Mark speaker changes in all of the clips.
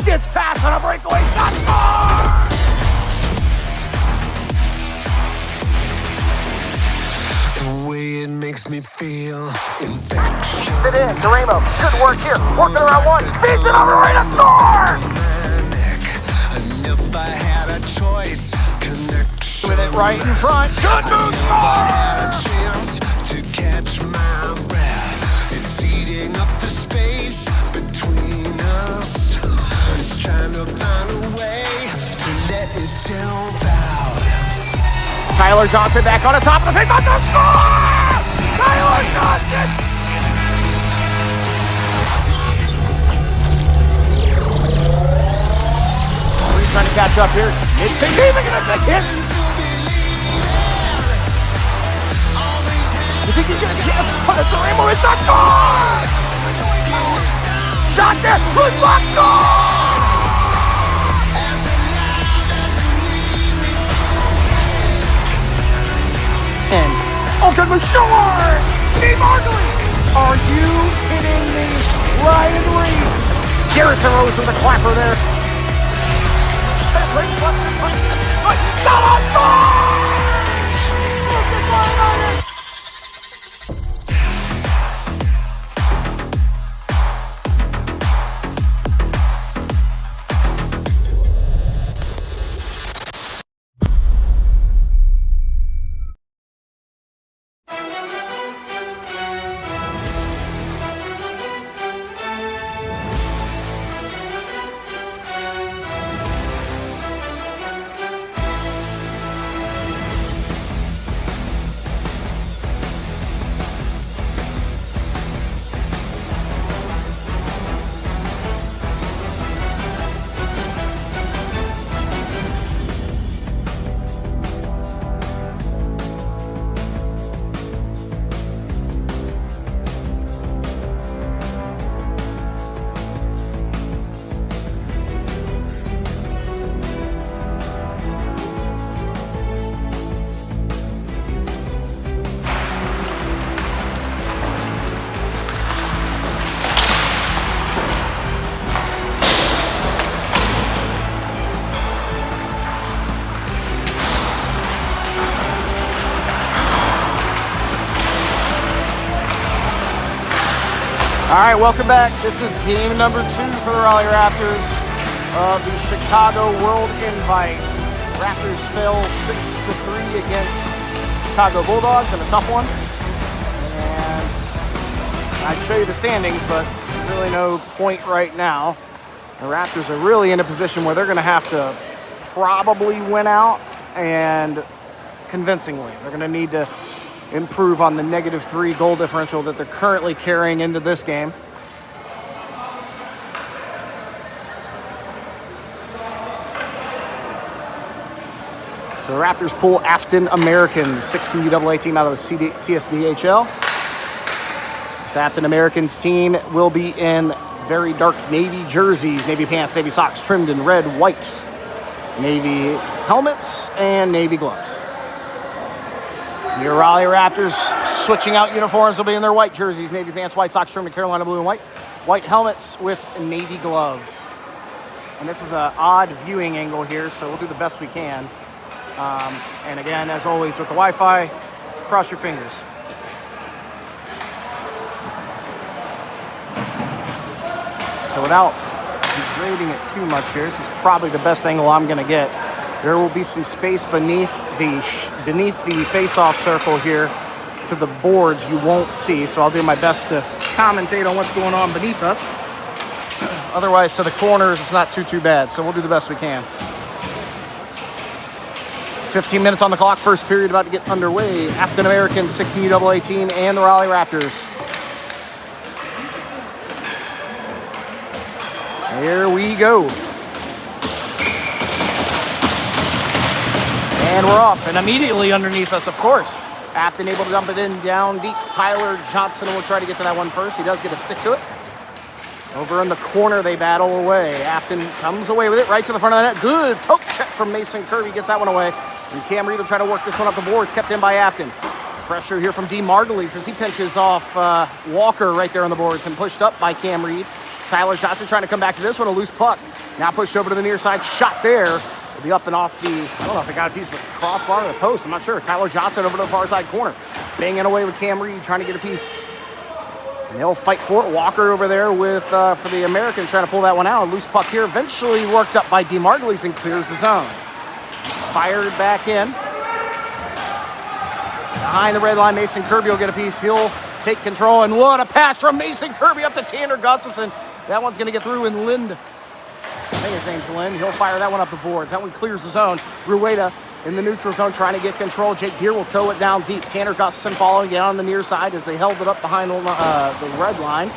Speaker 1: Gets past on a breakaway shot. Score!
Speaker 2: The way it makes me feel infection.
Speaker 1: Fit in, Doremo. Good work here. Working around one. Feeds it over right to score!
Speaker 2: And if I had a choice, connection.
Speaker 1: With it right in front. Good move, score!
Speaker 2: Had a chance to catch my breath. It's eating up the space between us. It's trying to find a way to let itself out.
Speaker 1: Tyler Johnson back on the top of the face. On the score! Tyler Johnson! He's trying to catch up here. It's the game against the kids. You think he's got a chance to put it to Rainbow? It's a score! Shot there. Good luck, score! And good with short! Steve Markley! Are you kidding me? Ryan Reese! Garrison Rose with a clapper there. Shot on score! All right, welcome back. This is game number 2 for the Raleigh Raptors of the Chicago World Invite. Raptors fell 6-3 against Chicago Bulldogs in a tough one. And I'd show you the standings, but really no point right now. The Raptors are really in a position where they're going to have to probably win out, and convincingly. They're going to need to improve on the -3 goal differential that they're currently carrying into this game. So the Raptors pull Afton Americans, 16UAA team out of the CSDHL. This Afton Americans team will be in very dark navy jerseys, navy pants, navy socks trimmed in red, white, navy helmets, and navy gloves. Your Raleigh Raptors switching out uniforms will be in their white jerseys, navy pants, white socks trimmed in Carolina blue and white, white helmets with navy gloves. And this is an odd viewing angle here, so we'll do the best we can. And again, as always with the Wi-Fi, cross your fingers. So without degrading it too much here, this is probably the best angle I'm going to get. There will be some space beneath the face-off circle here to the boards you won't see, so I'll do my best to commentate on what's going on beneath us. Otherwise, to the corners, it's not too bad, so we'll do the best we can. 15 minutes on the clock, first period about to get underway. Afton American, 16UAA team, and the Raleigh Raptors. Here we go. And we're off, and immediately underneath us, of course. Afton able to dump it in down deep. Tyler Johnson will try to get to that one first. He does get a stick to it. Over in the corner, they battle away. Afton comes away with it right to the front of the net. Good poke check from Mason Kirby, gets that one away. And Cam Reed will try to work this one up the boards, kept in by Afton. Pressure here from D. Margulies as he pinches off Walker right there on the boards and pushed up by Cam Reed. Tyler Johnson trying to come back to this one, a loose puck. Now pushed over to the near side, shot there. It'll be up and off the, I don't know if it got a piece of the crossbar or the post, I'm not sure. Tyler Johnson over to the far side corner. Banging away with Cam Reed, trying to get a piece. And they'll fight for it. Walker over there with for the Americans trying to pull that one out. Loose puck here, eventually worked up by DeMargulis and clears the zone. Fired back in. Behind the red line, Mason Kirby will get a piece. He'll take control, and what a pass from Mason Kirby up to Tanner Gustafson. That one's going to get through, and Lind, I think his name's Lind, he'll fire that one up the boards. That one clears the zone. Rueda in the neutral zone trying to get control. Jake Beer will tow it down deep. Tanner Gustafson following it on the near side as they held it up behind the red line.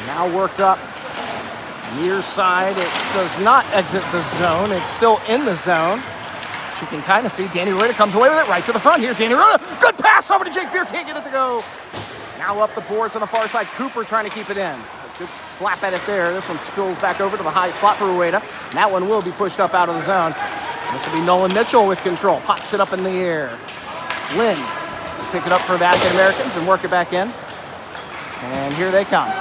Speaker 1: Now worked up near side. It does not exit the zone. It's still in the zone. You can kind of see Danny Rueda comes away with it right to the front here. Danny Rueda, good pass over to Jake Beer, can't get it to go. Now up the boards on the far side. Cooper trying to keep it in. A good slap at it there. This one spills back over to the high slot for Rueda. And that one will be pushed up out of the zone. This will be Nolan Mitchell with control. Pops it up in the air. Lynn will pick it up for the African Americans and work it back in. And here they come.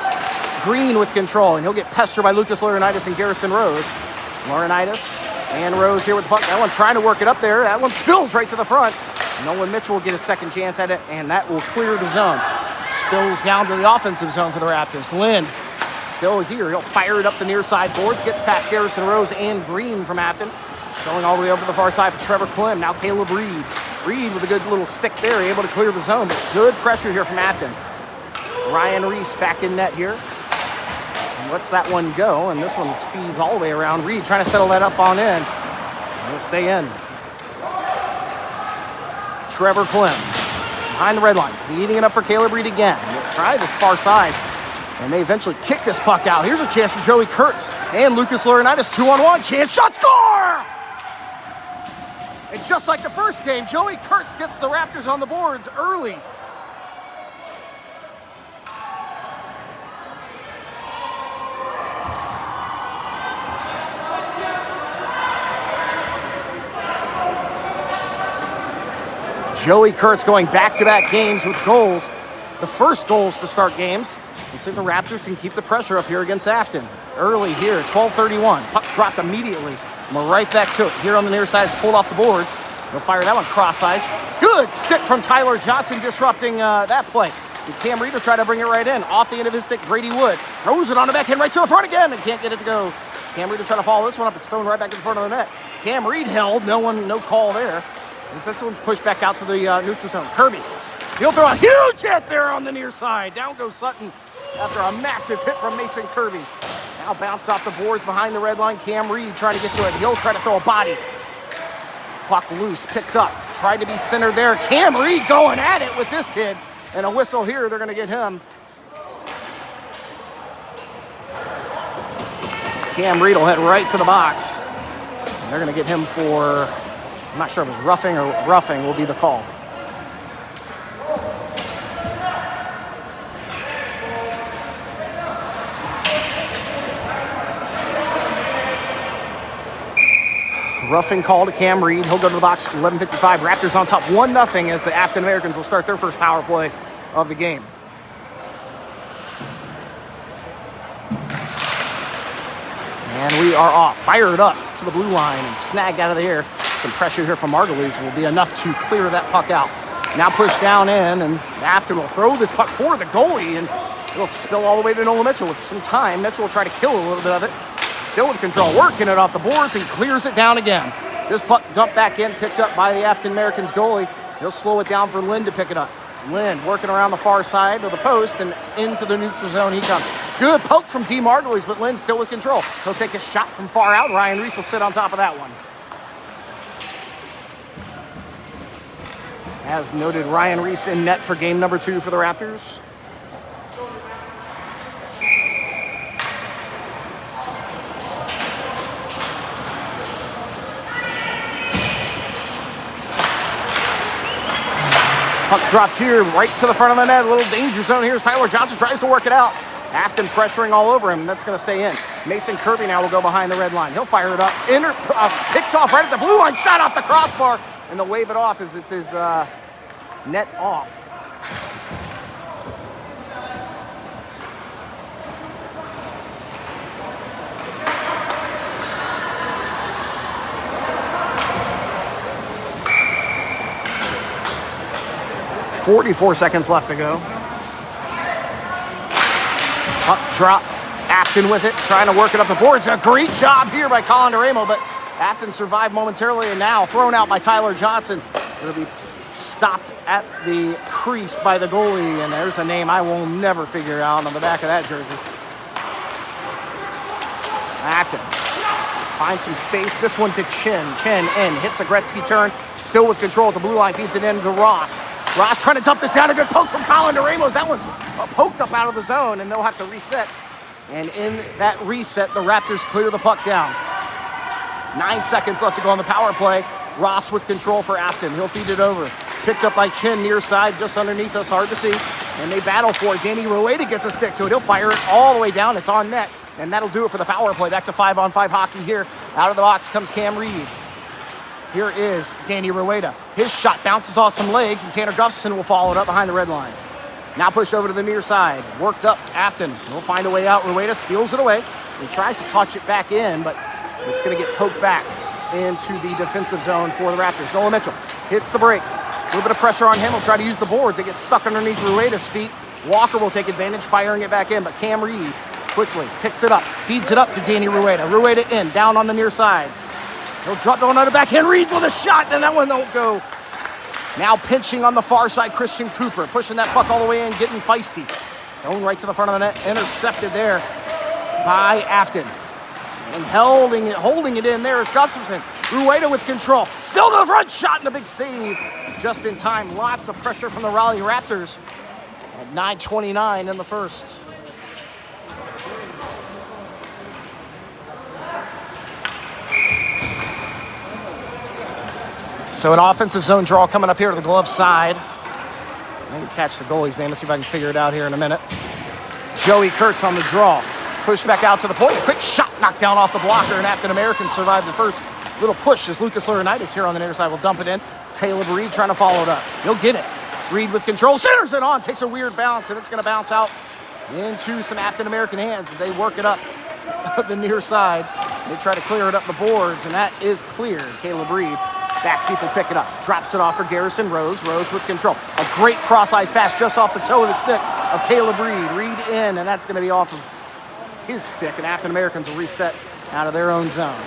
Speaker 1: Green with control, and he'll get pestered by Lucas Laurinaitis and Garrison Rose. Laurinaitis and Rose here with the puck. That one trying to work it up there. That one spills right to the front. Nolan Mitchell will get a second chance at it, and that will clear the zone. It spills down to the offensive zone for the Raptors. Lynn still here. He'll fire it up the near side boards. Gets past Garrison Rose and Green from Afton. Spilling all the way over to the far side for Trevor Klim. Now Caleb Reed. Reed with a good little stick there, able to clear the zone, but good pressure here from Afton. Ryan Reese back in net here. Lets that one go, and this one feeds all the way around. Reed trying to settle that up on in. It'll stay in. Trevor Klim behind the red line, feeding it up for Caleb Reed again. He'll try this far side, and they eventually kick this puck out. Here's a chance for Joey Kurtz and Lucas Laurinaitis. 2-on-1 chance, shot, score! And just like the first game, Joey Kurtz gets the Raptors on the boards early. Joey Kurtz going back-to-back games with goals. The first goals to start games. Let's see if the Raptors can keep the pressure up here against Afton. Early here, 12:31. Puck dropped immediately. And we're right back to it. Here on the near side, it's pulled off the boards. They'll fire that one cross-ice. Good stick from Tyler Johnson disrupting that play. And Cam Reed will try to bring it right in. Off the end of his stick, Brady Wood throws it on the backhand right to the front again and can't get it to go. Cam Reed will try to follow this one up. It's thrown right back in front of the net. Cam Reed held. No call there. This one's pushed back out to the neutral zone. Kirby, he'll throw a huge hit there on the near side. Down goes Sutton after a massive hit from Mason Kirby. Now bounced off the boards behind the red line. Cam Reed trying to get to it. He'll try to throw a body. Puck loose, picked up. Tried to be centered there. Cam Reed going at it with this kid. And a whistle here. They're going to get him. Cam Reed will head right to the box. And they're going to get him for... I'm not sure if it's roughing or roughing will be the call. Roughing call to Cam Reed. He'll go to the box. 11:55. Raptors on top 1-0 as the Afton Americans will start their first power play of the game. And we are off. Fired up to the blue line and snagged out of the air. Some pressure here from Margulies will be enough to clear that puck out. Now pushed down in, and Afton will throw this puck forward the goalie, and it'll spill all the way to Nolan Mitchell with some time. Mitchell will try to kill a little bit of it. Still with control, working it off the boards and clears it down again. This puck dumped back in, picked up by the Afton Americans goalie. He'll slow it down for Lynn to pick it up. Lynn working around the far side of the post and into the neutral zone he comes. Good poke from DeMargulis, but Lynn still with control. He'll take a shot from far out. Ryan Reese will sit on top of that one. As noted, Ryan Reese in net for game number 2 for the Raptors. Puck dropped here right to the front of the net. A little danger zone here as Tyler Johnson tries to work it out. Afton pressuring all over him. That's going to stay in. Mason Kirby now will go behind the red line. He'll fire it up. Picked off right at the blue line. Shot off the crossbar. And they'll wave it off as it is net off. 44 seconds left to go. Puck drop. Afton with it, trying to work it up the boards. A great job here by Colin Duramo, but Afton survived momentarily and now thrown out by Tyler Johnson. It'll be stopped at the crease by the goalie, and there's a name I will never figure out on the back of that jersey. Afton finds some space. This one to Chin. Chin in, hits a Gretzky turn, still with control at the blue line, feeds it in to Ross. Ross trying to dump this down. A good poke from Colin Duramo. That one's poked up out of the zone, and they'll have to reset. And in that reset, the Raptors clear the puck down. 9 seconds left to go on the power play. Ross with control for Afton. He'll feed it over. Picked up by Chin near side, just underneath us, hard to see. And they battle for it. Danny Rueda gets a stick to it. He'll fire it all the way down. It's on net. And that'll do it for the power play. Back to 5-on-5 hockey here. Out of the box comes Cam Reed. Here is Danny Rueda. His shot bounces off some legs, and Tanner Gustafson will follow it up behind the red line. Now pushed over to the near side. Worked up. Afton will find a way out. Rueda steals it away. He tries to touch it back in, but it's going to get poked back into the defensive zone for the Raptors. Nolan Mitchell hits the brakes. A little bit of pressure on him. He'll try to use the boards. It gets stuck underneath Rueda's feet. Walker will take advantage, firing it back in, but Cam Reed quickly picks it up, feeds it up to Danny Rueda. Rueda in, down on the near side. He'll drop the one on the backhand. Reed with a shot, and that one won't go. Now pinching on the far side, Christian Cooper, pushing that puck all the way in, getting feisty. Thrown right to the front of the net, intercepted there by Afton. And holding it in there is Gustafson. Rueda with control. Still to the front, shot and a big save. Just in time, lots of pressure from the Raleigh Raptors at 9:29 in the first. So an offensive zone draw coming up here to the glove side. Let me catch the goalie's name. Let's see if I can figure it out here in a minute. Joey Kurtz on the draw. Pushed back out to the point. Quick shot knocked down off the blocker, and Afton American survived the first little push as Lucas Laurinaitis here on the near side will dump it in. Caleb Reed trying to follow it up. He'll get it. Reed with control. Centers it on. Takes a weird bounce, and it's going to bounce out into some Afton American hands as they work it up the near side. They try to clear it up the boards, and that is cleared. Caleb Reed back deep will pick it up. Drops it off for Garrison Rose. Rose with control. A great cross-ice pass just off the toe of the stick of Caleb Reed. Reed in, and that's going to be off of his stick, and Afton Americans will reset out of their own zone.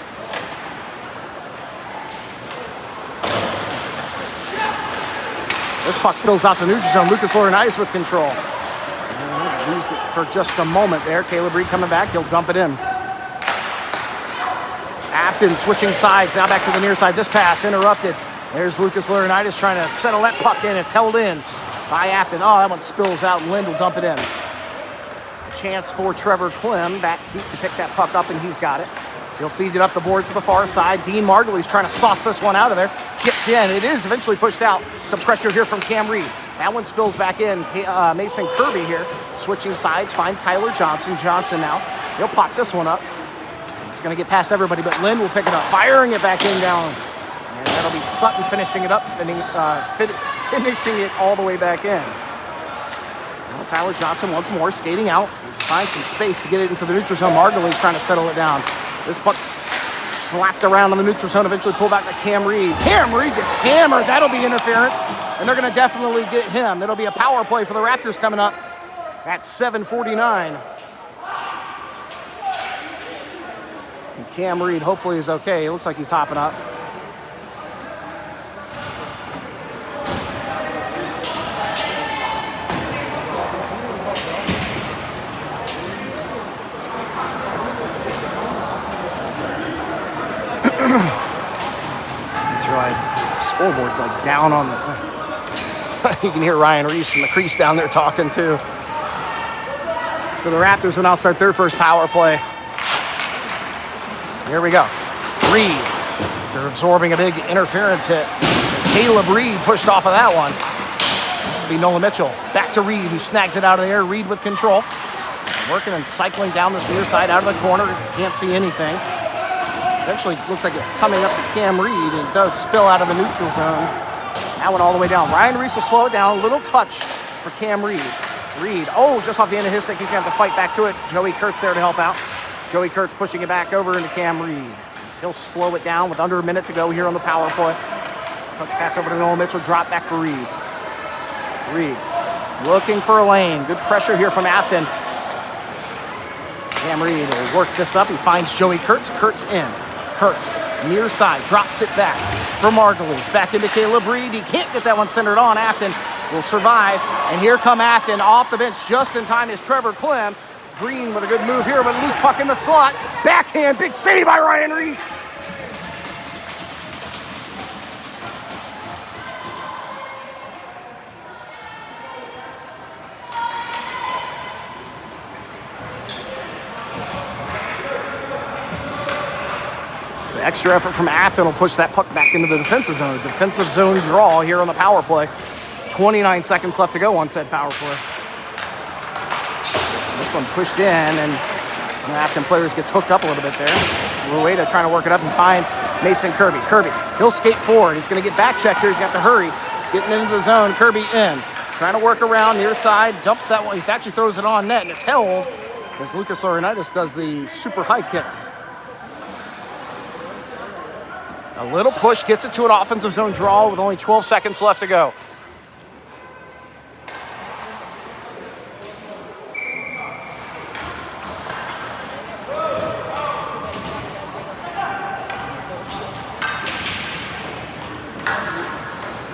Speaker 1: This puck spills out the neutral zone. Lucas Laurinaitis with control. And lose it for just a moment there. Caleb Reed coming back. He'll dump it in. Afton switching sides. Now back to the near side. This pass interrupted. There's Lucas Laurinaitis trying to settle that puck in. It's held in by Afton. Oh, that one spills out, and Lind will dump it in. Chance for Trevor Klim back deep to pick that puck up, and he's got it. He'll feed it up the boards to the far side. Dean Margulies trying to sauce this one out of there. Kicked in. It is eventually pushed out. Some pressure here from Cam Reed. That one spills back in. Mason Kirby here switching sides. Finds Tyler Johnson. Johnson now. He'll pop this one up. It's going to get past everybody, but Lynn will pick it up. Firing it back in down. And that'll be Sutton finishing it up. Finishing it all the way back in. Well, Tyler Johnson once more skating out. He's finds some space to get it into the neutral zone. Margulies trying to settle it down. This puck's slapped around in the neutral zone. Eventually pulled back to Cam Reed. Cam Reed gets hammered. That'll be interference. And they're going to definitely get him. It'll be a power play for the Raptors coming up at 7:49. And Cam Reed hopefully is okay. It looks like he's hopping up. Scoreboard's like down on the... You can hear Ryan Reese in the crease down there talking too. So the Raptors will now start their first power play. Here we go. Reed, after absorbing a big interference hit. Caleb Reed pushed off of that one. This will be Nolan Mitchell. Back to Reed, who snags it out of the air. Reed with control. Working and cycling down this near side out of the corner. Can't see anything. Eventually looks like it's coming up to Cam Reed and does spill out of the neutral zone. That one all the way down. Ryan Reese will slow it down. A little touch for Cam Reed. Reed, just off the end of his stick. He's going to have to fight back to it. Joey Kurtz there to help out. Joey Kurtz pushing it back over into Cam Reed. He'll slow it down with under a minute to go here on the power play. Touch pass over to Nolan Mitchell. Drop back for Reed. Reed looking for a lane. Good pressure here from Afton. Cam Reed will work this up. He finds Joey Kurtz. Kurtz in. Kurtz near side, drops it back for Margulies. Back into Caleb Reed. He can't get that one centered on. Afton will survive. And here come Afton off the bench just in time is Trevor Clem. Green with a good move here, but loose puck in the slot. Backhand, big save by Ryan Reese. The extra effort from Afton will push that puck back into the defensive zone. Defensive zone draw here on the power play. 29 seconds left to go on said power play. This one pushed in, and the Afton players gets hooked up a little bit there. Rueda trying to work it up and finds Mason Kirby. Kirby, he'll skate forward. He's going to get back checked here. He's got to hurry. Getting into the zone. Kirby in. Trying to work around near side. Dumps that one. He actually throws it on net, and it's held as Lucas Laurinaitis does the super high kick. A little push gets it to an offensive zone draw with only 12 seconds left to go.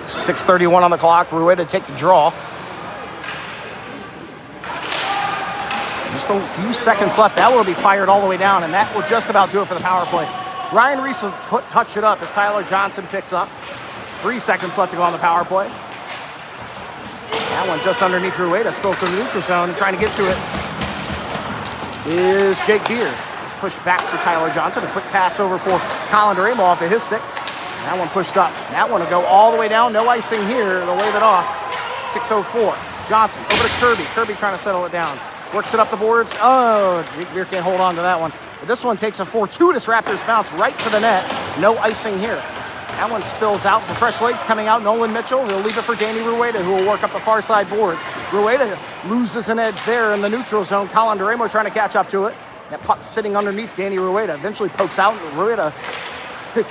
Speaker 1: .6:31 on the clock. Rueda take the draw. Just a few seconds left. That will be fired all the way down, and that will just about do it for the power play. Ryan Reese will touch it up as Tyler Johnson picks up. 3 seconds left to go on the power play. That one just underneath Rueda, spills to the neutral zone, and trying to get to it is Jake Beard. He's pushed back for Tyler Johnson. A quick pass over for Colin Duramo off of his stick. That one pushed up. That one will go all the way down. No icing here. They'll wave it off. 6:04. Johnson over to Kirby. Kirby trying to settle it down. Works it up the boards. Oh, Jake Beard can't hold on to that one. But this one takes a fortuitous Raptors bounce right to the net. No icing here. That one spills out for fresh legs coming out. Nolan Mitchell. He'll leave it for Danny Rueda, who will work up the far side boards. Rueda loses an edge there in the neutral zone. Colin Duramo trying to catch up to it. That puck sitting underneath Danny Rueda. Eventually pokes out. Rueda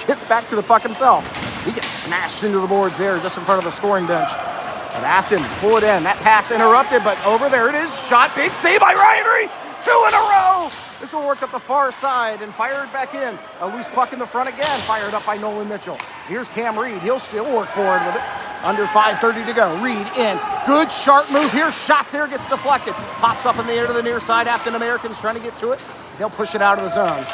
Speaker 1: gets back to the puck himself. He gets smashed into the boards there just in front of the scoring bench. And Afton pull it in. That pass interrupted, but over there it is. Shot, big save by Ryan Reese. 2 in a row. This will work up the far side and fired back in. A loose puck in the front again, fired up by Nolan Mitchell. Here's Cam Reed. He'll still work forward with it. Under 5:30 to go. Reed in. Good sharp move here. Shot there, gets deflected. Pops up in the air to the near side. Afton Americans trying to get to it. They'll push it out of the zone.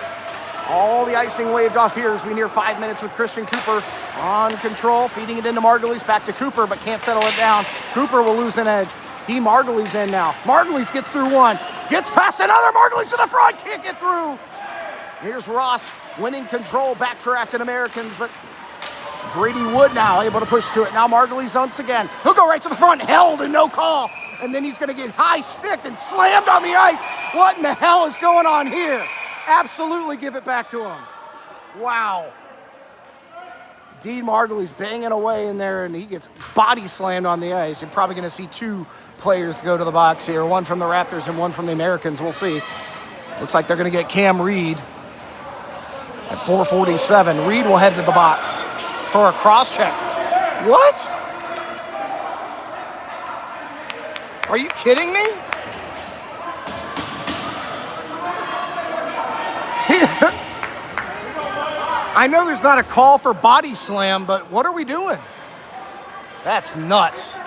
Speaker 1: All the icing waved off here as we near 5 minutes with Christian Cooper on control. Feeding it into Margulies, back to Cooper, but can't settle it down. Cooper will lose an edge. D. Margulies in now. Margulies gets through one. Gets past another. Margulies to the front. Can't get through. Here's Ross winning control back for Afton Americans, but Brady Wood now able to push to it. Now Margulies once again. He'll go right to the front. Held and no call. And then he's going to get high sticked and slammed on the ice. What in the hell is going on here? Absolutely give it back to him. Wow. Dean Margulies banging away in there, and he gets body slammed on the ice. You're probably going to see 2 players go to the box here, one from the Raptors and one from the Americans. We'll see. Looks like they're going to get Cam Reed at 4:47. Reed will head to the box for a cross check. What? Are you kidding me? I know there's not a call for body slam, but what are we doing? That's nuts.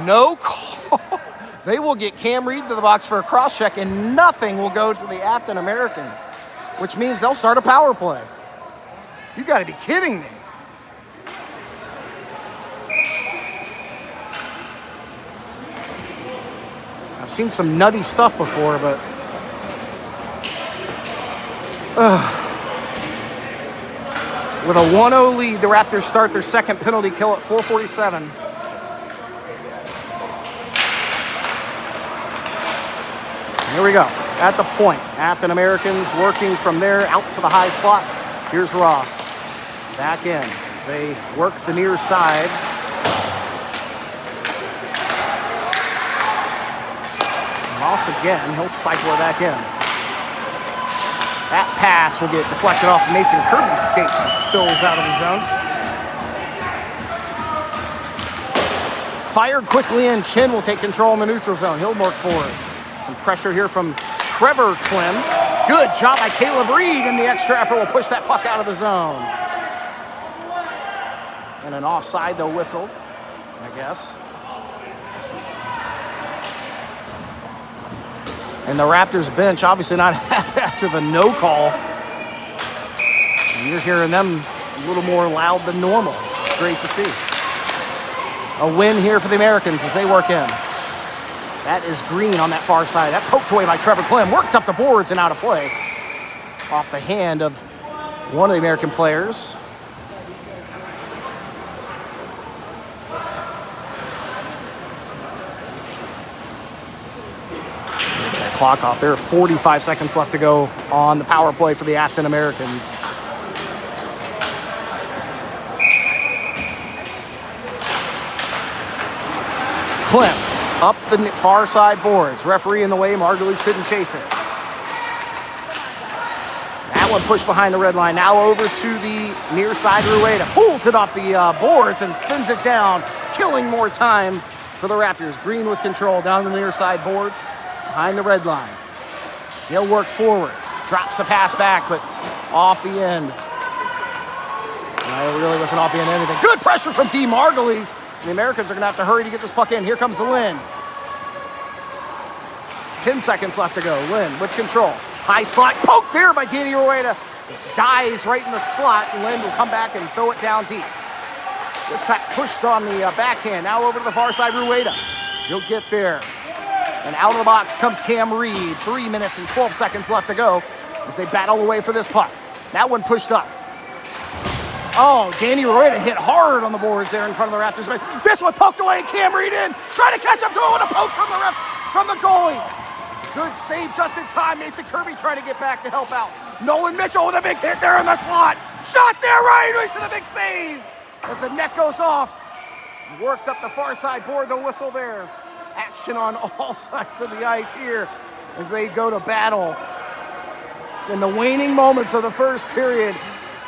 Speaker 1: No call. They will get Cam Reed to the box for a cross check, and nothing will go to the Afton Americans, which means they'll start a power play. You got to be kidding me. I've seen some nutty stuff before, but with a 1-0 lead, the Raptors start their second penalty kill at 4:47. Here we go, at the point. Afton Americans working from there out to the high slot. Here's Ross, back in as they work the near side. Ross again, he'll cycle it back in. That pass will get deflected off Mason Kirby's skates and spills out of the zone. fired quickly in. Chin will take control in the neutral zone. He'll work forward. Some pressure here from Trevor Clem. Good job by Caleb Reed, and the extra effort will push that puck out of the zone. And an offside, they'll whistle, I guess. And the Raptors bench obviously not happy after the no call. And you're hearing them a little more loud than normal, which is great to see. A win here for the Americans as they work in. That is Green on that far side. That poked away by Trevor Clem. Worked up the boards and out of play. Off the hand of one of the American players. That clock off. There are 45 seconds left to go on the power play for the Afton Americans. Clem. Up the far side boards. Referee in the way. Margulies couldn't chase it. That one pushed behind the red line. Now over to the near side. Rueda pulls it off the boards and sends it down, killing more time for the Raptors. Green with control down the near side boards behind the red line. He'll work forward. Drops a pass back, but off the end. It really wasn't off the end of anything. Good pressure from T. Margulies. The Americans are going to have to hurry to get this puck in. Here comes the Lynn. 10 seconds left to go. Lynn with control. High slot. Poke there by Danny Rueda. Dies right in the slot. Lynn will come back and throw it down deep. This pack pushed on the backhand. Now over to the far side. Rueda. He'll get there. And out of the box comes Cam Reed. 3 minutes and 12 seconds left to go as they battle away for this puck. That one pushed up. Oh, Danny Rueda hit hard on the boards there in front of the Raptors. This one poked away and Cam Reed in. Trying to catch up to it with a poke from the goalie. Good save just in time. Mason Kirby trying to get back to help out. Nolan Mitchell with a big hit there in the slot. Shot there, Ryan Reese with a big save. As the net goes off. Worked up the far side board, the whistle there. Action on all sides of the ice here as they go to battle. In the waning moments of the first period,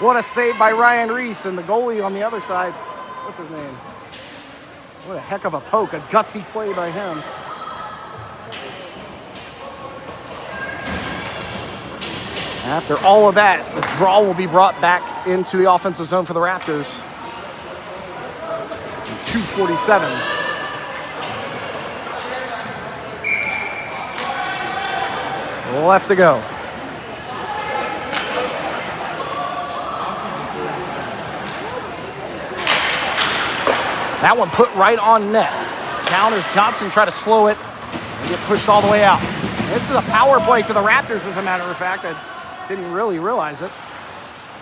Speaker 1: what a save by Ryan Reese, and the goalie on the other side, what's his name? What a heck of a poke, a gutsy play by him. After all of that, the draw will be brought back into the offensive zone for the Raptors. 2:47. Left to go. That one put right on net. Counters Johnson, try to slow it and get pushed all the way out. This is a power play to the Raptors, as a matter of fact. I didn't really realize it.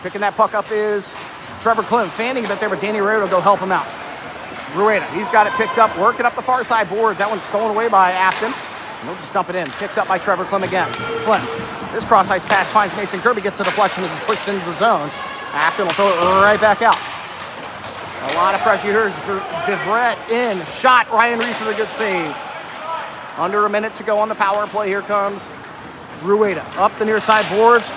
Speaker 1: Picking that puck up is Trevor Clem. Fanning a bit there, but Danny Rueda will go help him out. Rueda, he's got it picked up, working up the far side boards. That one's stolen away by Afton. And he'll just dump it in. Picked up by Trevor Clem again. Clem, this cross-ice pass finds Mason Kirby, gets the deflection as it's pushed into the zone. Afton will throw it right back out. A lot of pressure here for Vivret in. Shot, Ryan Reese with a good save. Under a minute to go on the power play. Here comes Rueda. Up the near side boards.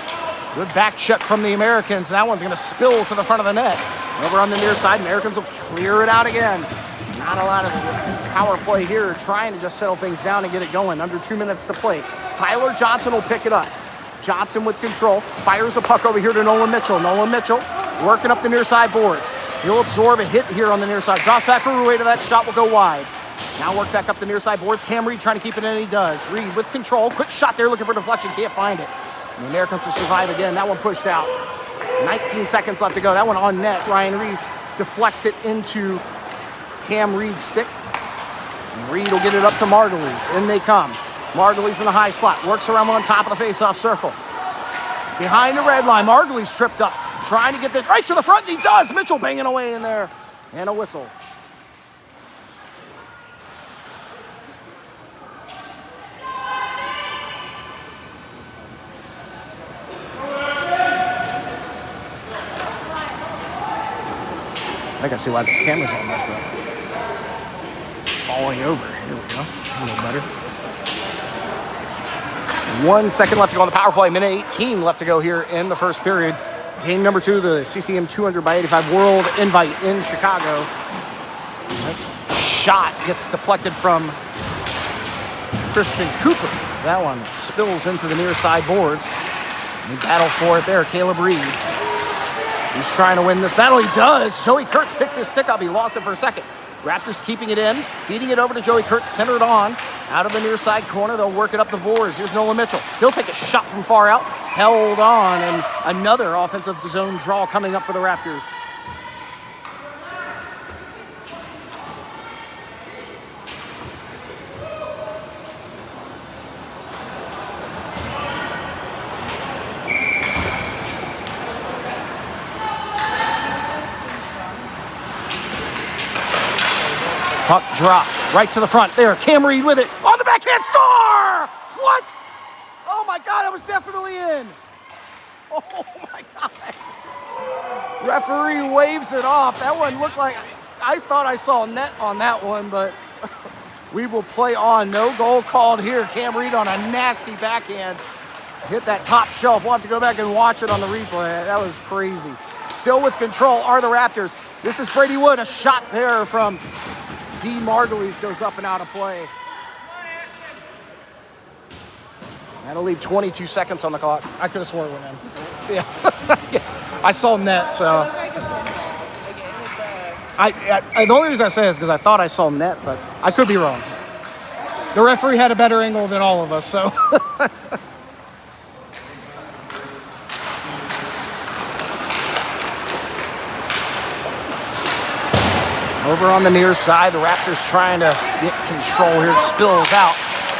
Speaker 1: Good back check from the Americans. That one's going to spill to the front of the net. Over on the near side, Americans will clear it out again. Not a lot of power play here. Trying to just settle things down and get it going. Under 2 minutes to play. Tyler Johnson will pick it up. Johnson with control. Fires a puck over here to Nolan Mitchell. Nolan Mitchell working up the near side boards. He'll absorb a hit here on the near side. Drops back for Rueda. That shot will go wide. Now work back up the near side boards. Cam Reed trying to keep it in, and he does. Reed with control. Quick shot there looking for deflection. Can't find it. And the Americans will survive again. That one pushed out. 19 seconds left to go. That one on net. Ryan Reese deflects it into Cam Reed's stick. And Reed will get it up to Margulies. In they come. Margulies in the high slot. Works around on top of the faceoff circle. Behind the red line. Margulies tripped up. Trying to get this right to the front, and he does. Mitchell banging away in there. And a whistle. I think I see why the camera's all messed up. Falling over. Here we go. A little better. 1 second left to go on the power play. Minute 18 left to go here in the first period. Game number 2, the CCM 200 by 85 World Invite in Chicago. This shot gets deflected from Christian Cooper. So that one spills into the near side boards. They battle for it there. Caleb Reed. He's trying to win this battle. He does. Joey Kurtz picks his stick up. He lost it for a second. Raptors keeping it in, feeding it over to Joey Kurtz, centered on. Out of the near side corner, they'll work it up the boards. Here's Nolan Mitchell. He'll take a shot from far out. Held on, and another offensive zone draw coming up for the Raptors. Puck drop right to the front. There, Cam Reed with it. On the backhand, score! What? Oh my God, that was definitely in. Oh my God. Referee waves it off. That one looked like, I thought I saw net on that one, but we will play on. No goal called here. Cam Reed on a nasty backhand. Hit that top shelf. We'll have to go back and watch it on the replay. That was crazy. Still with control are the Raptors. This is Brady Wood. A shot there from D. Margulies goes up and out of play. That'll leave 22 seconds on the clock. I could have sworn it went in. Yeah. I saw net, so.
Speaker 3: It looked like a pinball. Like it hit the...
Speaker 1: The only reason I say it is because I thought I saw net, but I could be wrong. The referee had a better angle than all of us, so. Over on the near side, the Raptors trying to get control here. It spills out.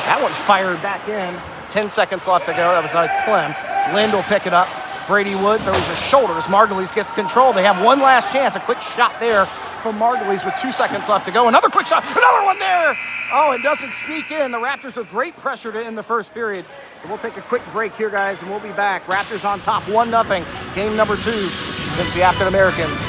Speaker 1: That one fired back in. 10 seconds left to go. That was like Clem. Lind will pick it up. Brady Wood throws his shoulders. Margulies gets control. They have one last chance. A quick shot there from Margulies with 2 seconds left to go. Another quick shot. Another one there. Oh, it doesn't sneak in. The Raptors with great pressure to end the first period. So we'll take a quick break here, guys, and we'll be back. Raptors on top 1-0. Game number 2 against the Afton Americans.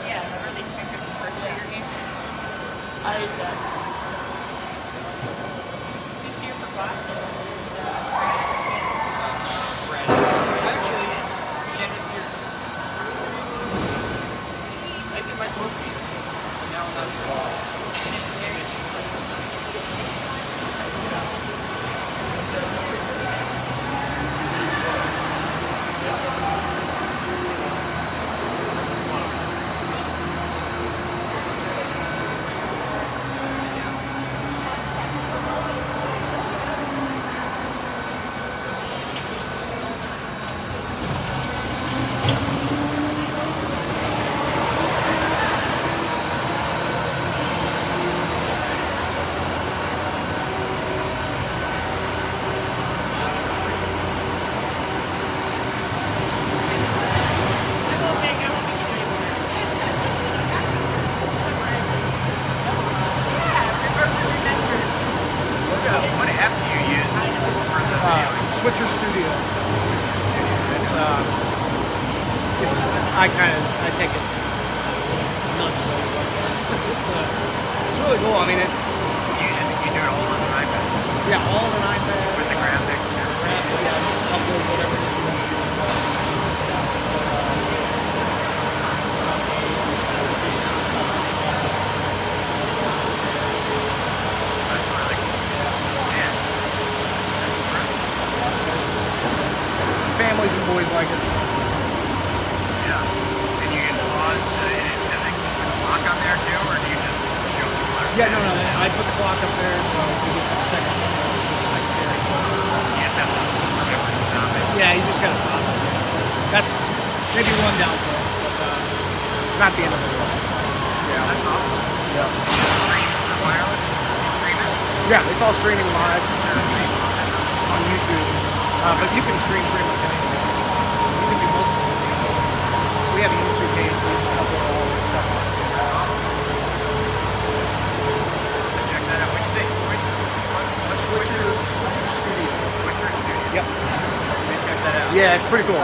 Speaker 3: Yeah, remember they scraped it from the first Raider game? Who's here for class? Actually, Shannon's here. I think my close seat. Now I'm not sure.
Speaker 1: Switcher Studio. I take it nuts. It's really cool. I mean, it's
Speaker 4: You do it all on an iPad
Speaker 1: all on an iPad.
Speaker 4: with the graphics and everything.
Speaker 1: Yeah, just upload whatever it is you want to do.
Speaker 4: That's really cool. Yeah.
Speaker 1: Families
Speaker 3: like it.
Speaker 4: Yeah. And you can pause, does it keep the clock on there too, or do you just show the clock?
Speaker 3: Yeah, no. I put the clock up there, so we get to the second secondary.
Speaker 4: You just have to remember to stop it.
Speaker 3: Yeah, you just gotta stop it. That's maybe one downfall, but not the end of the world.
Speaker 4: Yeah, that's awesome.
Speaker 3: Yeah.
Speaker 4: Stream for wireless? You stream it?
Speaker 3: Yeah, it's all streaming live on YouTube, but you can stream pretty much anything. You can do multiple videos. We have a YouTube page with a couple of all this stuff on it.
Speaker 4: Check that out. When you say switch,
Speaker 3: Switcher Studio.
Speaker 4: Switcher Studio.
Speaker 3: Yep.
Speaker 4: Okay, check that out.
Speaker 3: Yeah, it's pretty cool.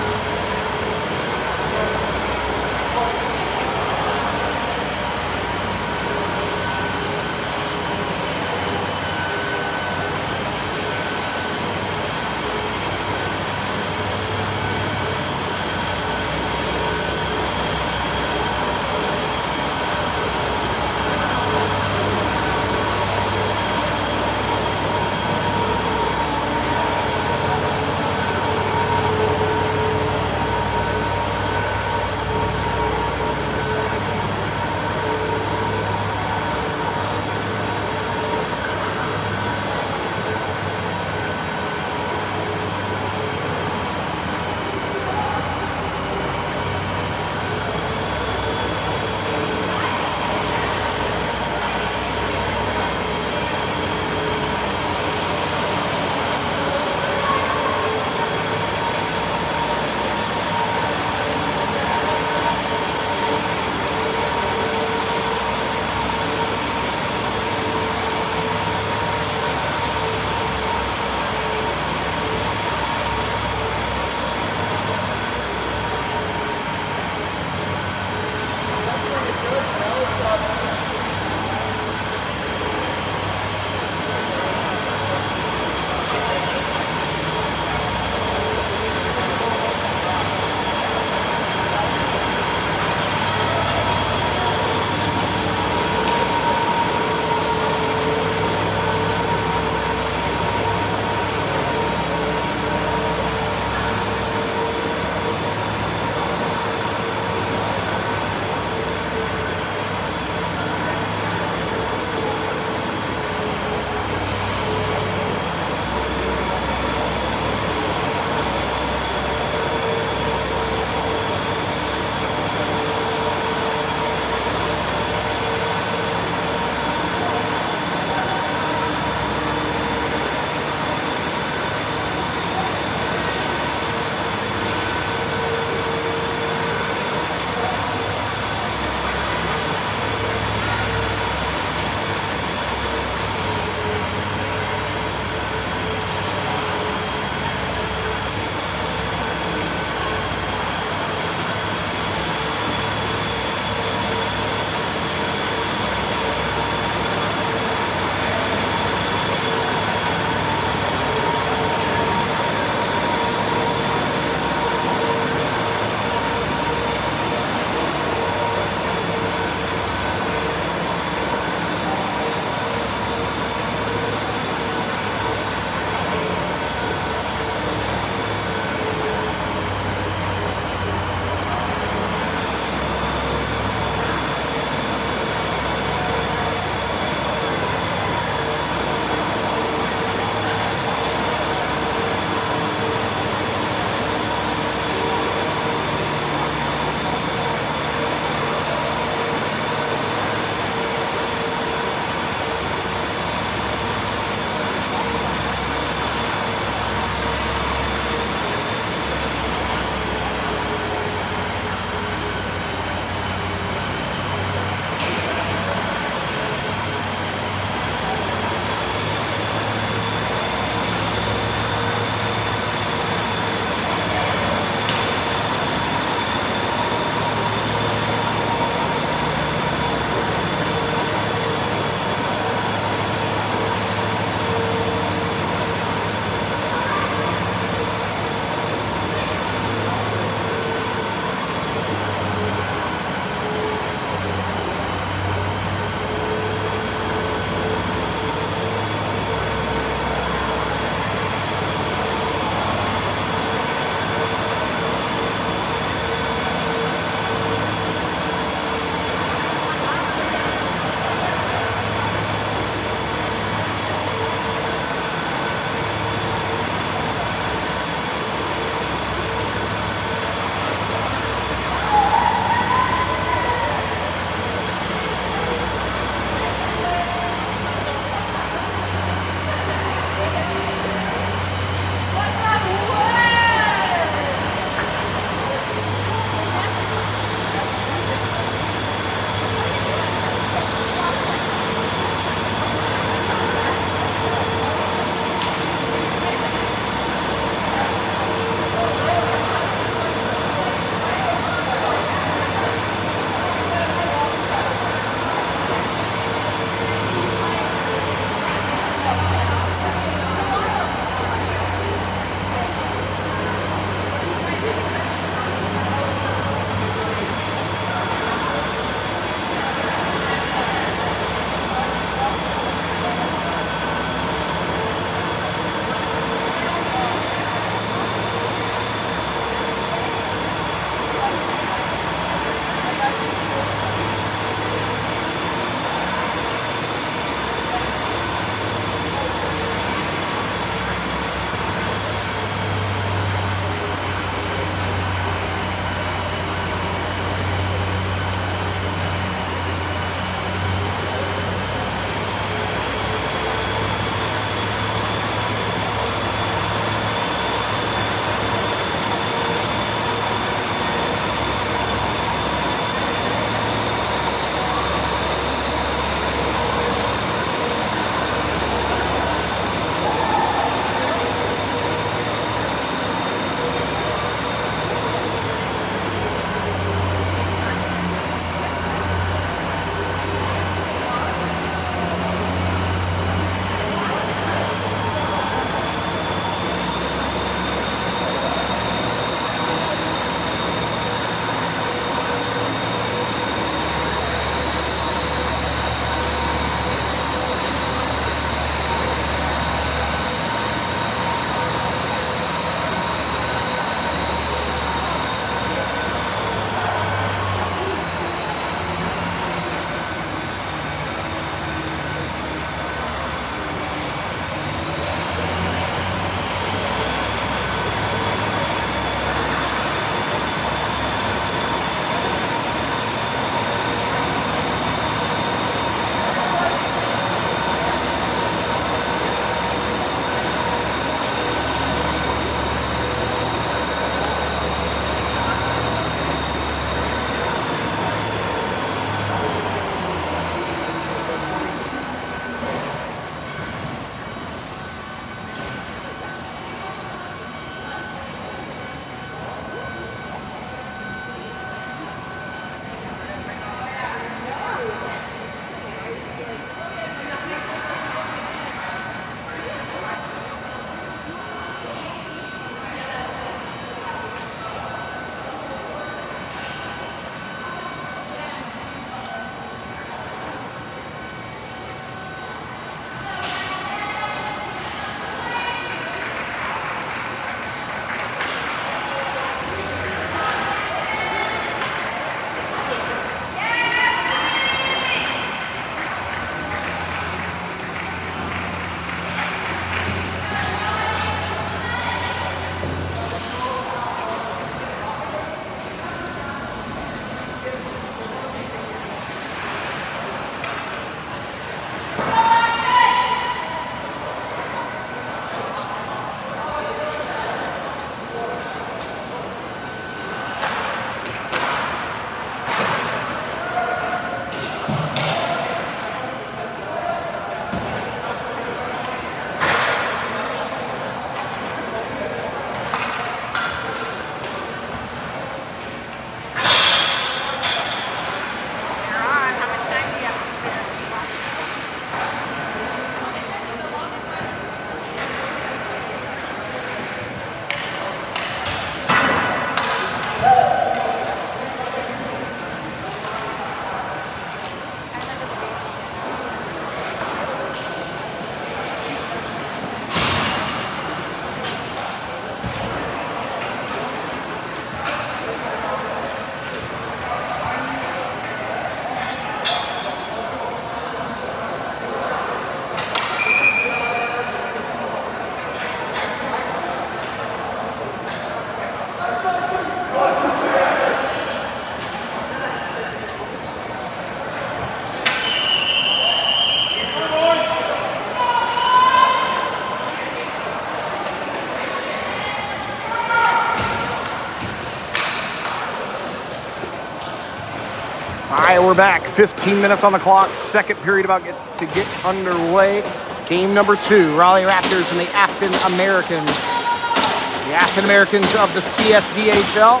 Speaker 1: right, we're back. 15 minutes on the clock. Second period about to get underway. Game number 2, Raleigh Raptors and the Afton Americans. The Afton Americans of the CSDHL.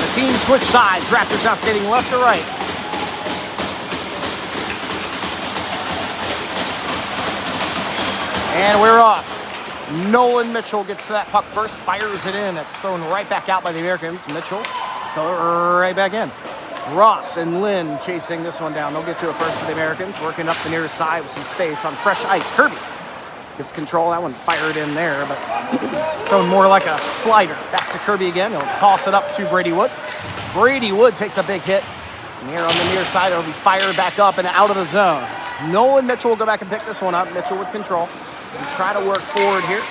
Speaker 1: The teams switch sides. Raptors now skating left to right. And we're off. Nolan Mitchell gets to that puck first, fires it in. It's thrown right back out by the Americans. Mitchell, throw it right back in. Ross and Lynn chasing this one down. They'll get to it first for the Americans, working up the near side with some space on fresh ice. Kirby gets control. That one fired in there, but thrown more like a slider. Back to Kirby again. He'll toss it up to Brady Wood. Brady Wood takes a big hit. And here on the near side, it'll be fired back up and out of the zone. Nolan Mitchell will go back and pick this one up. Mitchell with control. And try to work forward here.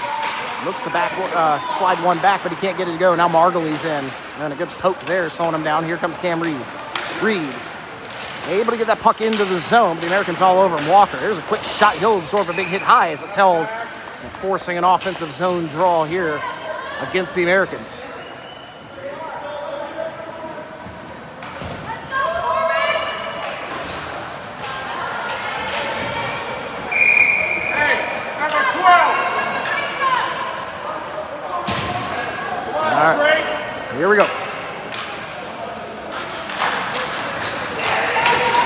Speaker 1: Looks the back, slide one back, but he can't get it to go. Now Margulies in. And a good poke there, slowing him down. Here comes Cam Reed. Reed, able to get that puck into the zone, but the Americans all over him. Walker, here's a quick shot. He'll absorb a big hit high as it's held. And forcing an offensive zone draw here against the Americans. All right, here we go.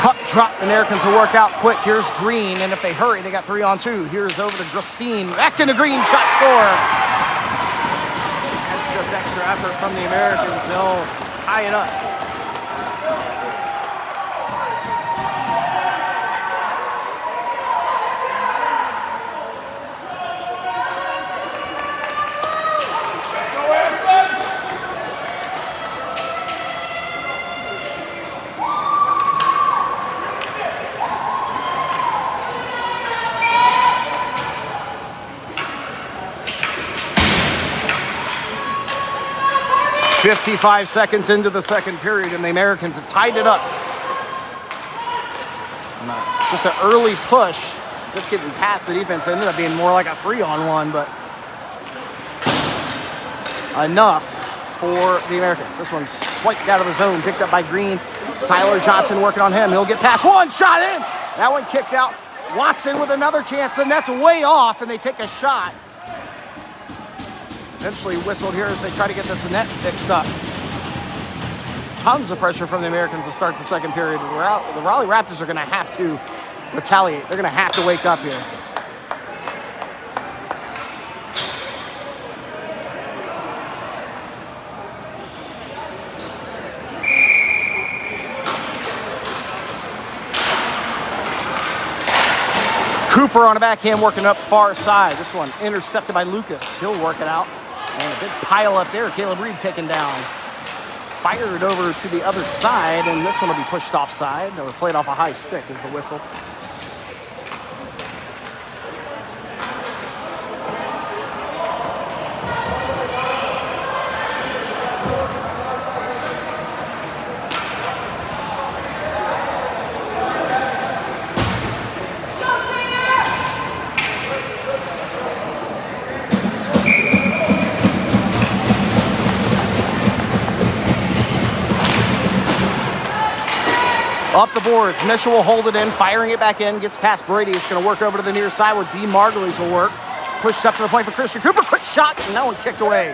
Speaker 1: Puck drop, the Americans will work out quick. Here's Green, and if they hurry, they got 3-on-2. Here's over to Gristine. Back into Green, shot score. That's just extra effort from the Americans. They'll tie it up. .55 seconds into the second period, and the Americans have tied it up. Just an early push, just getting past the defense. It ended up being more like a 3-on-1, but enough for the Americans. This one's swiped out of the zone, picked up by Green. Tyler Johnson working on him. He'll get past one, shot in. That one kicked out. Watson with another chance. The net's way off, and they take a shot. Eventually whistled here as they try to get this net fixed up. Tons of pressure from the Americans to start the second period. The Raleigh Raptors are going to have to retaliate. They're going to have to wake up here. Cooper on the backhand working up far side. This one intercepted by Lucas. He'll work it out. And a big pile up there. Caleb Reed taken down. Fired over to the other side, and this one will be pushed offside or played off a high stick is the whistle. Up the boards, Mitchell will hold it in, firing it back in, gets past Brady. It's going to work over to the near side where D. Margulies will work. Pushed up to the point for Christian Cooper, quick shot, and that one kicked away.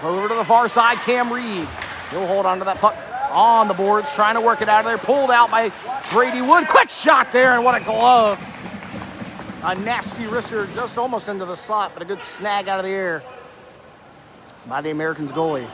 Speaker 1: Over to the far side, Cam Reed. He'll hold on to that puck on the boards, trying to work it out of there. Pulled out by Brady Wood, quick shot there, and what a glove. A nasty wrister just almost into the slot, but a good snag out of the air by the Americans goalie.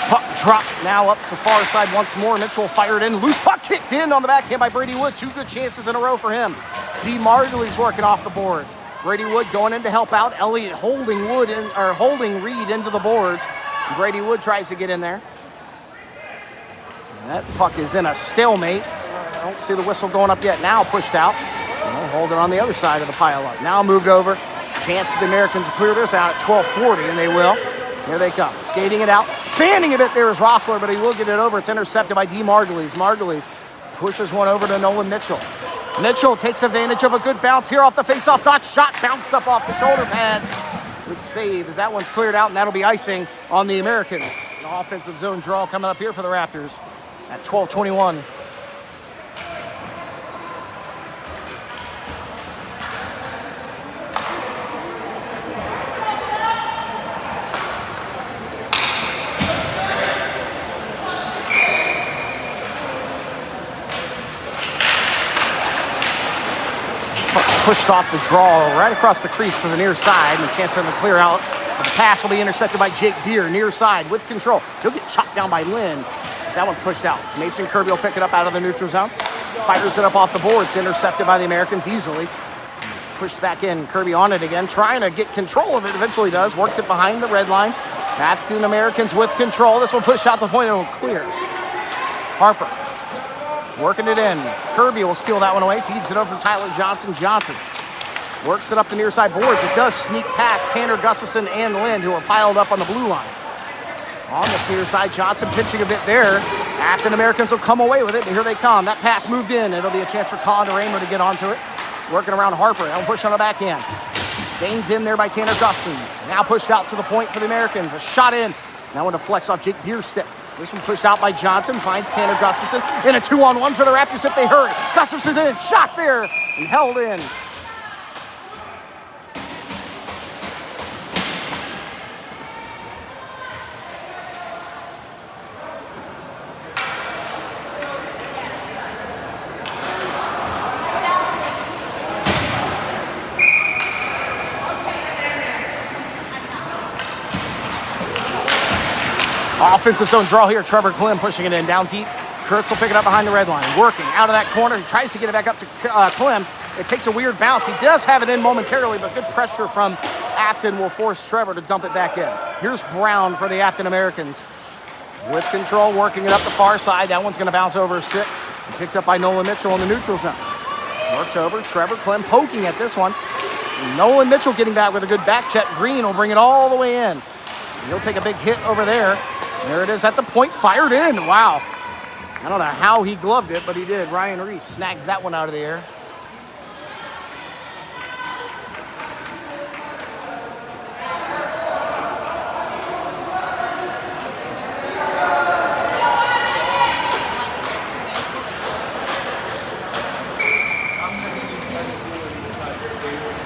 Speaker 1: Puck drop now up the far side once more. Mitchell fired in. Loose puck kicked in on the backhand by Brady Wood. 2 good chances in a row for him. D. Margulies working off the boards. Brady Wood going in to help out. Elliott holding Reed into the boards. Brady Wood tries to get in there. And that puck is in a stalemate. I don't see the whistle going up yet. Now pushed out. Hold it on the other side of the pile up. Now moved over. Chance for the Americans to clear this out at 12:40, and they will. Here they come, skating it out. Fanning a bit there is Rossler, but he will get it over. It's intercepted by D. Margulies. Margulies pushes one over to Nolan Mitchell. Mitchell takes advantage of a good bounce here off the face-off dot. Shot bounced up off the shoulder pads. Good save as that one's cleared out, and that'll be icing on the Americans. An offensive zone draw coming up here for the Raptors at 12:21. Pushed off the draw right across the crease for the near side, and a chance for him to clear out. The pass will be intercepted by Jake Beer, near side with control. He'll get chopped down by Lynn as that one's pushed out. Mason Kirby will pick it up out of the neutral zone. Fires it up off the boards, intercepted by the Americans easily. Pushed back in, Kirby on it again, trying to get control of it, eventually does. Worked it behind the red line. Afton Americans with control. This one pushed out the point, and it'll clear. Harper working it in. Kirby will steal that one away. Feeds it over to Tyler Johnson. Johnson works it up the near side boards. It does sneak past Tanner Gustafson and Lind, who are piled up on the blue line. On this near side, Johnson pitching a bit there. Afton Americans will come away with it, and here they come. That pass moved in. It'll be a chance for Colin Raymer to get onto it. Working around Harper. That'll push on the backhand. Banged in there by Tanner Gustafson. Now pushed out to the point for the Americans. A shot in. That one deflects off Jake Beer's stick. This one pushed out by Johnson, finds Tanner Gustafson, in a 2-on-1 for the Raptors if they hurry. Gustafson's in, shot there, and held in. Offensive zone draw here. Trevor Klim pushing it in down deep. Kurtz will pick it up behind the red line. Working out of that corner. He tries to get it back up to Klim. It takes a weird bounce. He does have it in momentarily, but good pressure from Afton will force Trevor to dump it back in. Here's Brown for the Afton Americans. With control, working it up the far side. That one's going to bounce over a stick. Picked up by Nolan Mitchell in the neutral zone. Worked over. Trevor Klim poking at this one. Nolan Mitchell getting back with a good back check. Green will bring it all the way in. He'll take a big hit over there. There it is at the point, fired in. Wow. I don't know how he gloved it, but he did. Ryan Reese snags that one out of the air.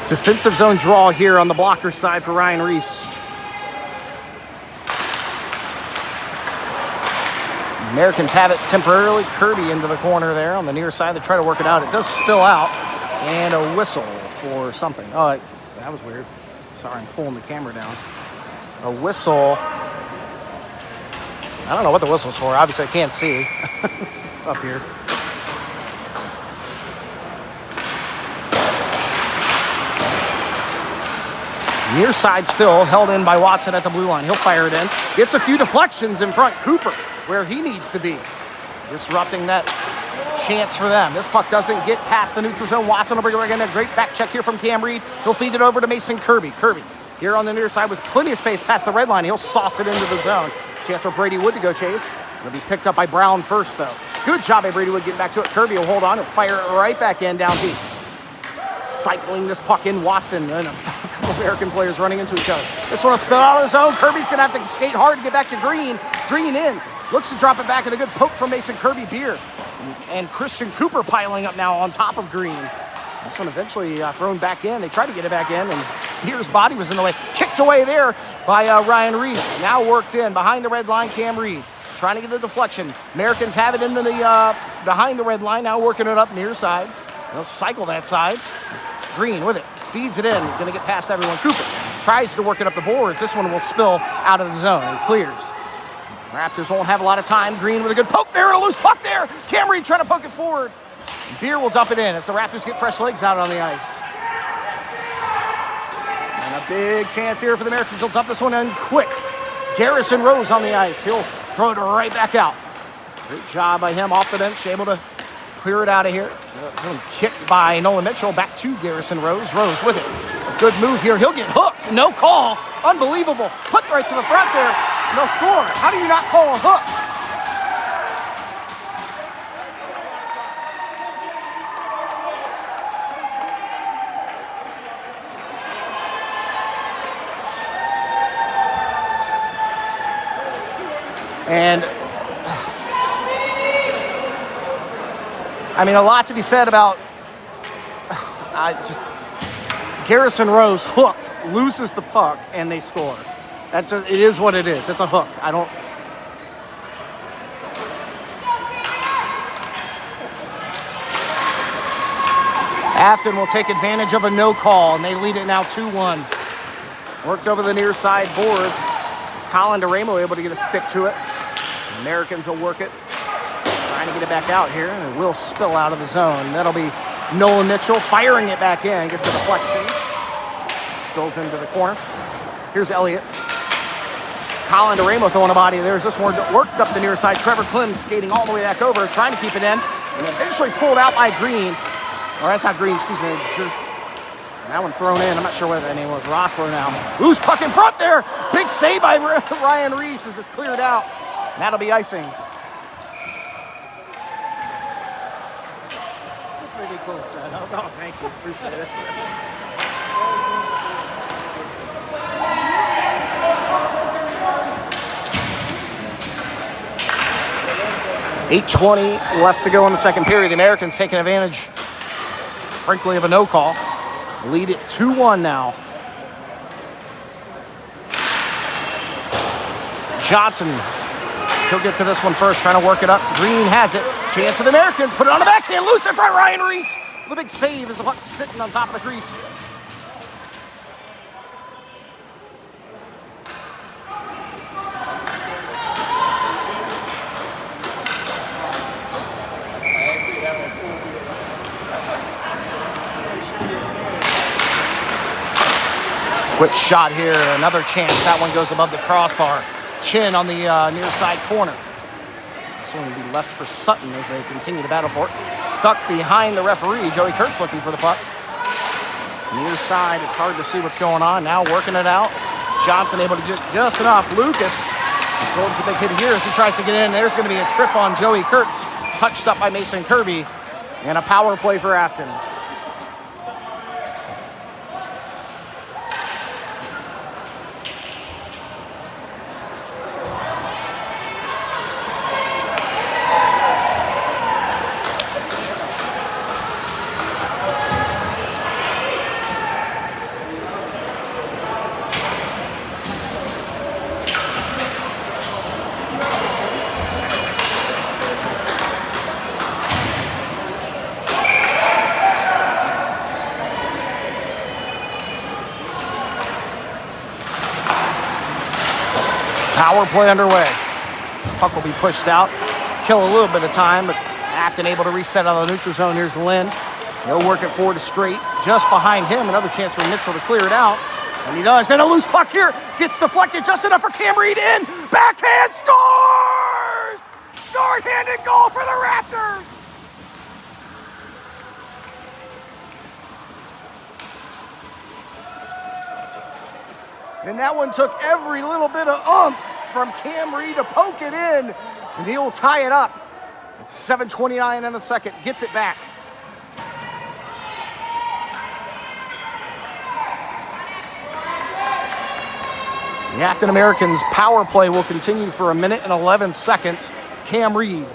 Speaker 1: Defensive zone draw here on the blocker side for Ryan Reese. Americans have it temporarily. Kirby into the corner there on the near side. They try to work it out. It does spill out. And a whistle for something. Oh, that was weird. Sorry, I'm pulling the camera down. A whistle. I don't know what the whistle's for. Obviously, I can't see up here. Near side still held in by Watson at the blue line. He'll fire it in. Gets a few deflections in front. Cooper where he needs to be. Disrupting that chance for them. This puck doesn't get past the neutral zone. Watson will bring it again. A great back check here from Cam Reed. He'll feed it over to Mason Kirby. Kirby here on the near side with plenty of space past the red line. He'll sauce it into the zone. Chance for Brady Wood to go chase. It'll be picked up by Brown first though. Good job by Brady Wood getting back to it. Kirby will hold on. He'll fire it right back in down deep. Cycling this puck in, Watson and a couple American players running into each other. This one will spill out of the zone. Kirby's gonna have to skate hard to get back to Green. Green in. Looks to drop it back, and a good poke from Mason Kirby Beer. And Christian Cooper piling up now on top of Green. This one eventually thrown back in. They tried to get it back in, and Beer's body was in the way. Kicked away there by Ryan Reese. Now worked in behind the red line, Cam Reed. Trying to get a deflection. Americans have it in the behind the red line, now working it up near side. They'll cycle that side. Green with it. Feeds it in. Going to get past everyone. Cooper tries to work it up the boards. This one will spill out of the zone and clears. Raptors won't have a lot of time. Green with a good poke there and a loose puck there. Cam Reed trying to poke it forward. Beer will dump it in as the Raptors get fresh legs out on the ice. And a big chance here for the Americans. They'll dump this one in quick. Garrison Rose on the ice. He'll throw it right back out. Great job by him off the bench, able to clear it out of here. This one kicked by Nolan Mitchell. Back to Garrison Rose. Rose with it. A good move here. He'll get hooked. No call. Unbelievable. Put right to the front there. No score. How do you not call a hook? And I mean, a lot to be said about Garrison Rose hooked, loses the puck, and they score. It is what it is. It's a hook. Afton will take advantage of a no call, and they lead it now 2-1. Worked over the near side boards. Colin DeRamo able to get a stick to it. Americans will work it. Trying to get it back out here, and it will spill out of the zone. That'll be Nolan Mitchell firing it back in. Gets a deflection. Spills into the corner. Here's Elliott. Colin DeRamo throwing a body. There's this one worked up the near side. Trevor Klim skating all the way back over, trying to keep it in. And eventually pulled out by Green. Or that's not Green, excuse me. That one thrown in. I'm not sure what that name was. Rossler now. Loose puck in front there. Big save by Ryan Reese as it's cleared out. And that'll be icing.
Speaker 3: That's a pretty cool setup. Oh, thank you. Appreciate it.
Speaker 1: 8:20 left to go in the second period. The Americans taking advantage, frankly, of a no call. Lead it 2-1 now. Johnson, he'll get to this one first, trying to work it up. Green has it. Chance for the Americans. Put it on the backhand. Loose in front. Ryan Reese. The big save as the puck's sitting on top of the crease. Quick shot here, another chance. That one goes above the crossbar. Chin on the near side corner. This one will be left for Sutton as they continue to battle for it. Stuck behind the referee. Joey Kurtz looking for the puck. Near side, it's hard to see what's going on. Now working it out. Johnson able to just enough. Lucas absorbs a big hit here as he tries to get in. There's going to be a trip on Joey Kurtz. Touched up by Mason Kirby. And a power play for Afton. Power play underway. This puck will be pushed out. Kill a little bit of time, but Afton able to reset out of the neutral zone. Here's Lynn. He'll work it forward to straight. Just behind him, another chance for Mitchell to clear it out. And he does. And a loose puck here. Gets deflected just enough for Cam Reed in. Backhand scores! Short-handed goal for the Raptors! And that one took every little bit of oomph from Cam Reed to poke it in, and he will tie it up. It's 7:29 in the second, gets it back. The Afton Americans power play will continue for 1 minute and 11 seconds. Cam Reed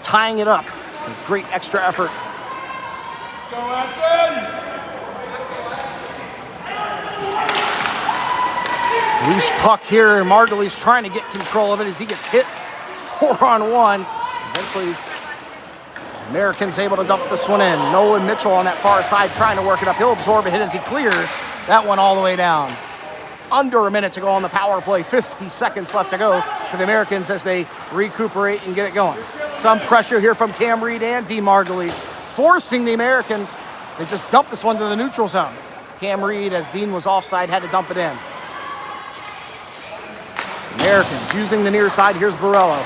Speaker 1: tying it up with great extra effort.
Speaker 4: Go Afton!
Speaker 1: Loose puck here, and Margulies trying to get control of it as he gets hit 4-on-1. Eventually, Americans able to dump this one in. Nolan Mitchell on that far side trying to work it up. He'll absorb a hit as he clears that one all the way down. Under a minute to go on the power play. 50 seconds left to go for the Americans as they recuperate and get it going. Some pressure here from Cam Reed and Dean Margulies, forcing the Americans to just dump this one to the neutral zone. Cam Reed, as Dean was offside, had to dump it in. Americans using the near side. Here's Borello.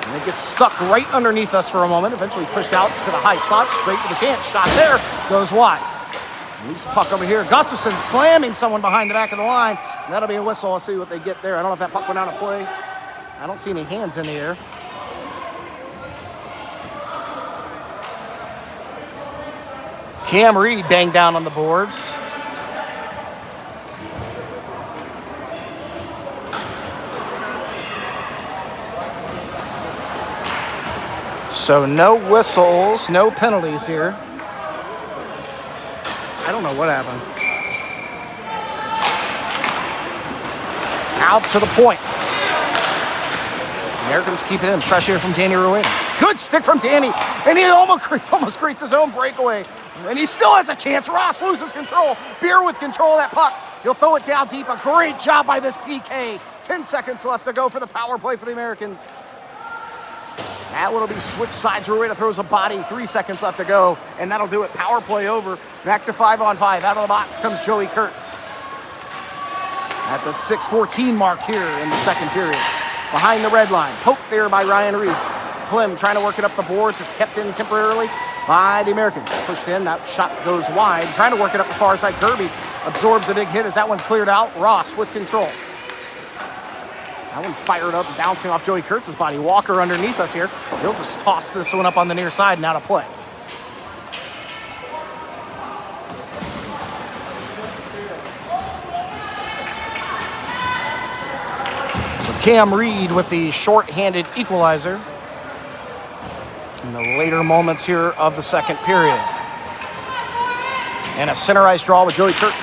Speaker 1: And it gets stuck right underneath us for a moment. Eventually pushed out to the high slot. Straight to the chance. Shot there. Goes wide. Loose puck over here. Gustafson slamming someone behind the back of the line. That'll be a whistle. I'll see what they get there. I don't know if that puck went out of play. I don't see any hands in the air. Cam Reed banged down on the boards. So no whistles, no penalties here. I don't know what happened. Out to the point. Americans keep it in. Pressure from Danny Ruin. Good stick from Danny. And he almost creates his own breakaway. And he still has a chance. Ross loses control. Beer with control of that puck. He'll throw it down deep. A great job by this PK. 10 seconds left to go for the power play for the Americans. That one will be switch sides. Rueda throws a body. 3 seconds left to go. And that'll do it. Power play over. Back to 5-on-5. Out of the box comes Joey Kurtz. At the 6:14 mark here in the second period. Behind the red line. Poked there by Ryan Reese. Clem trying to work it up the boards. It's kept in temporarily by the Americans. Pushed in. That shot goes wide. Trying to work it up the far side. Kirby absorbs a big hit as that one's cleared out. Ross with control. That one fired up, bouncing off Joey Kurtz's body. Walker underneath us here. He'll just toss this one up on the near side and out of play. So Cam Reed with the short-handed equalizer in the later moments here of the second period. And a center ice draw with Joey Kurtz.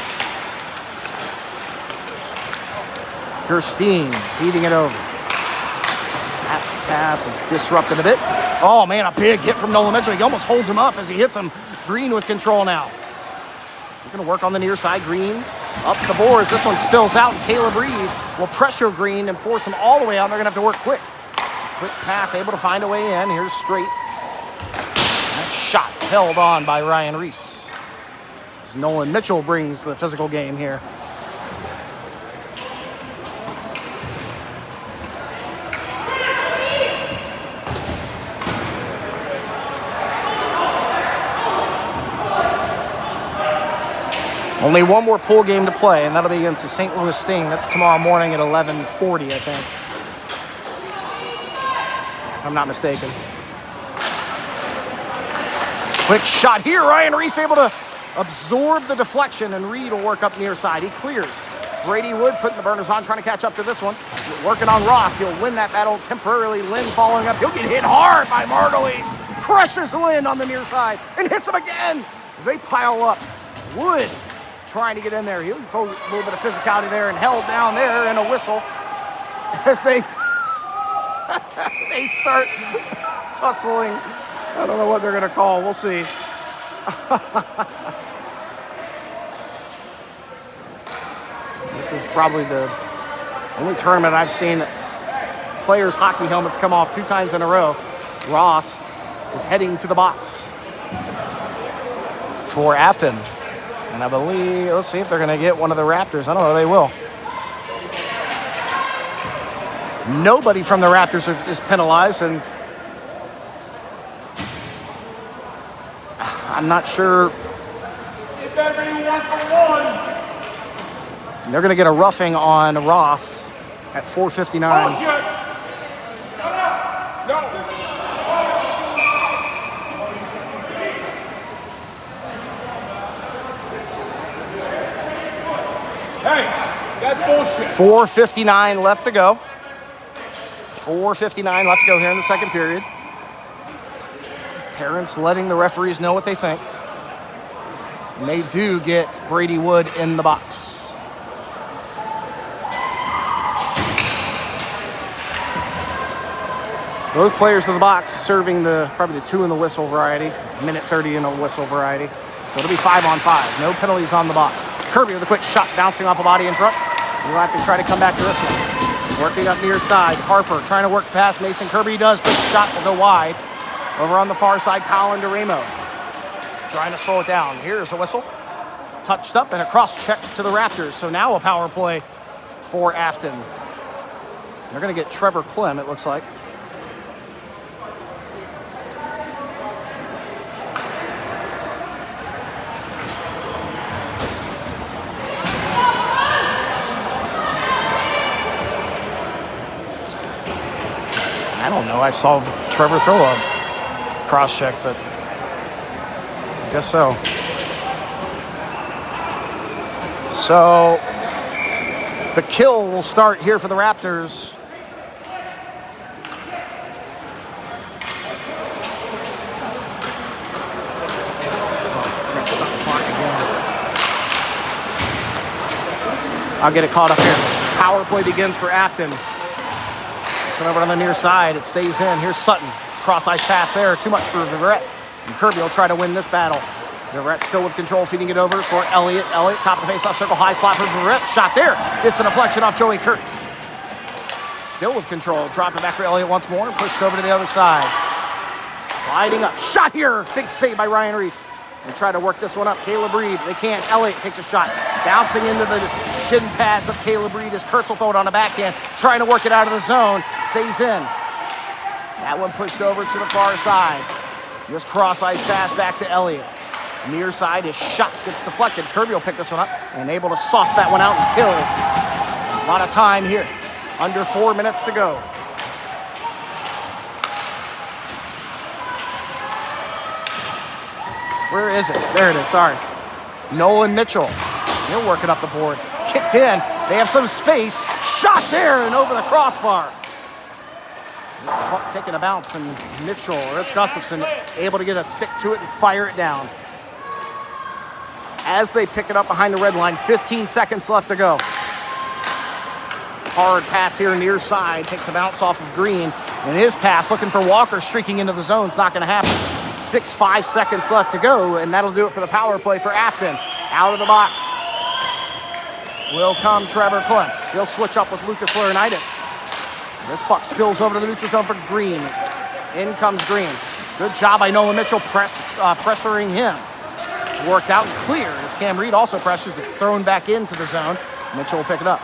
Speaker 1: Gerstein feeding it over. That pass is disrupted a bit. Oh, man, a big hit from Nolan Mitchell. He almost holds him up as he hits him. Green with control now. We're going to work on the near side. Green up the boards. This one spills out. Caleb Reed will pressure Green and force him all the way out. They're going to have to work quick. Quick pass, able to find a way in. Here's straight. That shot held on by Ryan Reese. As Nolan Mitchell brings the physical game here. Only one more pool game to play, and that'll be against the St. Louis Sting. That's tomorrow morning at 11:40, I think. If I'm not mistaken. Quick shot here. Ryan Reese able to absorb the deflection, and Reed will work up near side. He clears. Brady Wood putting the burners on, trying to catch up to this one. Working on Ross. He'll win that battle temporarily. Lynn following up. He'll get hit hard by Margulies. Crushes Lynn on the near side and hits him again as they pile up. Wood trying to get in there. He'll throw a little bit of physicality there and held down there and a whistle as they they start tussling. I don't know what they're going to call. We'll see. This is probably the only tournament I've seen players' hockey helmets come off 2 times in a row. Ross is heading to the box for Afton. And I believe, let's see if they're going to get one of the Raptors. I don't know, they will. Nobody from the Raptors is penalized, and I'm not sure.
Speaker 5: It better be 1-for-1.
Speaker 1: They're going to get a roughing on Ross at 4:59.
Speaker 5: Bullshit. Shut up. No. Hey, that's bullshit.
Speaker 1: 4:59 left to go. 4:59 left to go here in the second period. Parents letting the referees know what they think. And they do get Brady Wood in the box. Both players in the box serving probably the 2 in the whistle variety, minute 30 in a whistle variety. So it'll be 5-on-5. No penalties on the box. Kirby with a quick shot bouncing off a body in front. We'll have to try to come back to this one. Working up near side. Harper trying to work past Mason Kirby. Does. Quick shot will go wide. Over on the far side, Colin DeRemo trying to slow it down. Here's a whistle. Touched up and a cross check to the Raptors. So now a power play for Afton. They're going to get Trevor Clem, it looks like. I don't know. I saw Trevor throw a cross check, but I guess so. So the kill will start here for the Raptors. I'll get it caught up here. Power play begins for Afton. This one over on the near side. It stays in. Here's Sutton. Cross ice pass there. Too much for Verrett. And Kirby will try to win this battle. Verrett still with control, feeding it over for Elliott. Elliott, top of the face-off circle, high slot for Verrett. Shot there. It's a deflection off Joey Kurtz. Still with control. Drop it back for Elliott once more. Pushed over to the other side. Sliding up. Shot here. Big save by Ryan Reese. They try to work this one up. Caleb Reed. They can't. Elliott takes a shot. Bouncing into the shin pads of Caleb Reed as Kurtz will throw it on the backhand. Trying to work it out of the zone. Stays in. That one pushed over to the far side. This cross ice pass back to Elliott. Near side, his shot gets deflected. Kirby will pick this one up and able to sauce that one out and kill. A lot of time here. Under 4 minutes to go. Where is it? There it is, sorry. Nolan Mitchell. They're working up the boards. It's kicked in. They have some space. Shot there and over the crossbar. This puck taking a bounce, and Mitchell, or it's Gustafson, able to get a stick to it and fire it down. As they pick it up behind the red line, 15 seconds left to go. Hard pass here near side, takes a bounce off of Green, and his pass looking for Walker streaking into the zone. It's not going to happen. 5 seconds left to go, and that'll do it for the power play for Afton. Out of the box will come Trevor Clem. He'll switch up with Lucas Laurinaitis. This puck spills over to the neutral zone for Green. In comes Green. Good job by Nolan Mitchell pressuring him. It's worked out and clear as Cam Reed also pressures. It's thrown back into the zone. Mitchell will pick it up.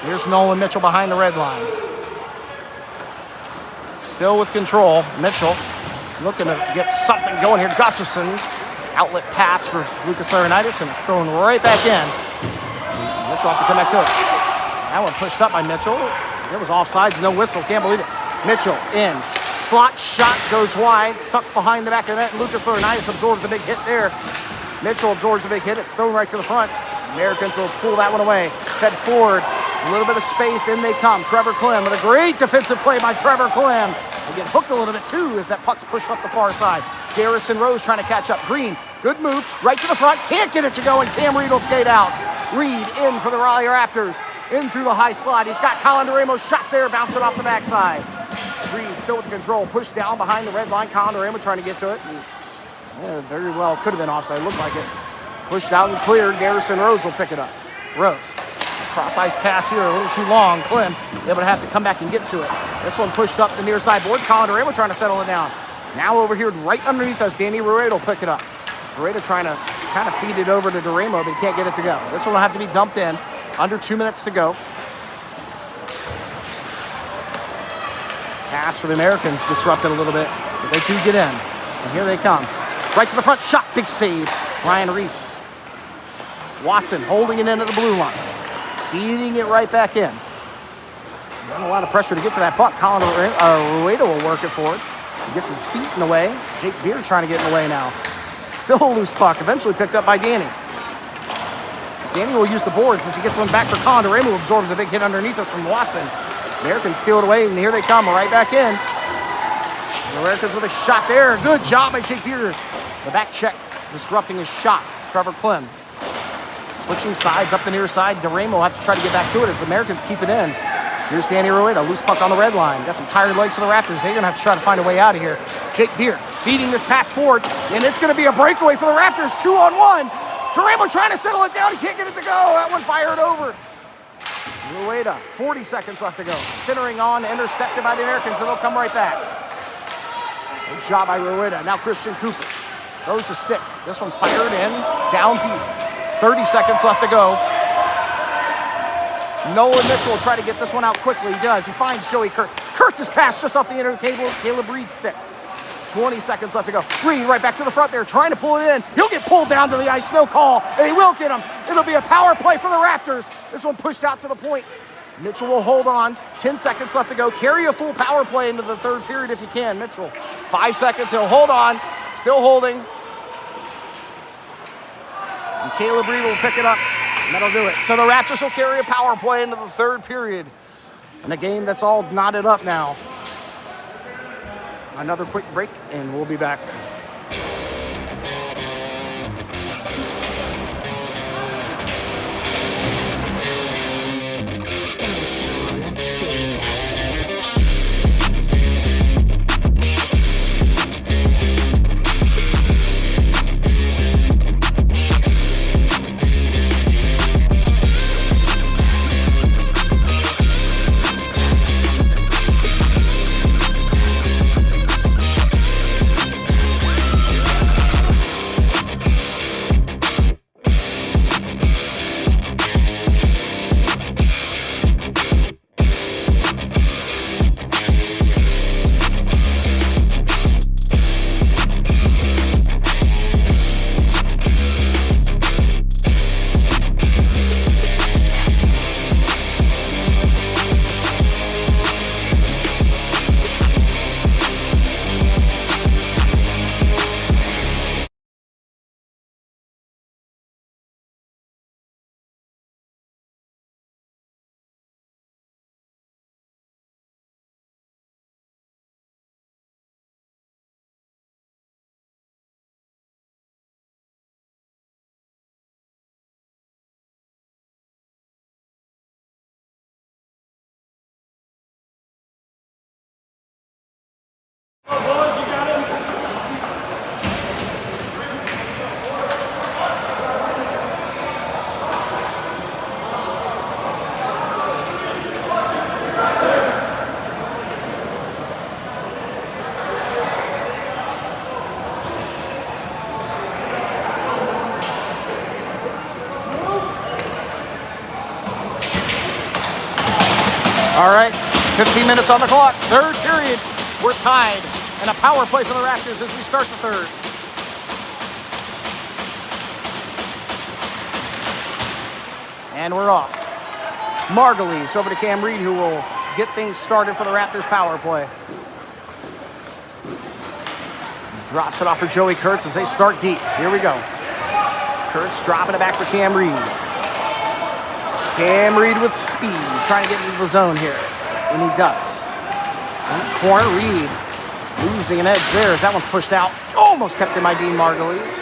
Speaker 1: Here's Nolan Mitchell behind the red line. Still with control. Mitchell looking to get something going here. Gustafson, outlet pass for Lucas Laurinaitis, and it's thrown right back in. Mitchell have to come back to it. That one pushed up by Mitchell. It was offsides, no whistle, can't believe it. Mitchell in. Slot shot goes wide, stuck behind the back of the net. Lucas Laurinaitis absorbs a big hit there. Mitchell absorbs a big hit. It's thrown right to the front. Americans will pull that one away. Fed forward, a little bit of space, in they come. Trevor Clem with a great defensive play by Trevor Clem. They get hooked a little bit too as that puck's pushed up the far side. Garrison Rose trying to catch up. Green, good move, right to the front. Can't get it to go, and Cam Reed will skate out. Reed in for the Raleigh Raptors. In through the high slot. He's got Colin DeRamo shot there, bouncing off the backside. Reed still with the control. Pushed down behind the red line. Colin DeRamo trying to get to it. And, very well, could have been offside. Looked like it. Pushed out and cleared. Garrison Rose will pick it up. Rose. Cross ice pass here, a little too long. Clem able to have to come back and get to it. This one pushed up the near side boards. Colin DeRamo trying to settle it down. Now over here, right underneath us, Danny Rueda will pick it up. Rueda trying to kind of feed it over to DeRamo, but he can't get it to go. This one will have to be dumped in. Under 2 minutes to go. Pass for the Americans disrupted a little bit, but they do get in. And here they come. Right to the front, shot, big save. Ryan Reese. Watson holding it into the blue line. Feeding it right back in. Not a lot of pressure to get to that puck. Colin Rueda will work it for it. He gets his feet in the way. Jake Beard trying to get in the way now. Still a loose puck, eventually picked up by Danny. Danny will use the boards as he gets one back for Colin DeRamo, who absorbs a big hit underneath us from Watson. Americans steal it away, and here they come, right back in. The Americans with a shot there. Good job by Jake Beard. The back check disrupting his shot. Trevor Clem. Switching sides up the near side. DeRamo will have to try to get back to it as the Americans keep it in. Here's Danny Rueda, loose puck on the red line. Got some tired legs for the Raptors. They're going to have to try to find a way out of here. Jake Beard feeding this pass forward, and it's going to be a breakaway for the Raptors. 2-on-1. DeRamo trying to settle it down. He can't get it to go. That one fired over. Rueda, 40 seconds left to go. Centering on, intercepted by the Americans, and they'll come right back. Good job by Rueda. Now Christian Cooper throws a stick. This one fired in, down to 30 seconds left to go. Nolan Mitchell will try to get this one out quickly. He does. He finds Joey Kurtz. Kurtz is passed just off the inner Caleb Reed stick. 20 seconds left to go. Reed right back to the front there, trying to pull it in. He'll get pulled down to the ice. No call, and he will get him. It'll be a power play for the Raptors. This one pushed out to the point. Mitchell will hold on. 10 seconds left to go. Carry a full power play into the third period if you can. Mitchell, 5 seconds. He'll hold on. Still holding. And Caleb Reed will pick it up. And that'll do it. So the Raptors will carry a power play into the third period. In a game that's all knotted up now. Another quick break, and we'll be back. All right, 15 minutes on the clock. Third period, we're tied. And a power play for the Raptors as we start the third. And we're off. Margulies over to Cam Reed, who will get things started for the Raptors power play. Drops it off for Joey Kurtz as they start deep. Here we go. Kurtz dropping it back for Cam Reed. Cam Reed with speed, trying to get into the zone here. And he does. Corner, Reed losing an edge there as that one's pushed out. Almost kept in by Dean Margulies.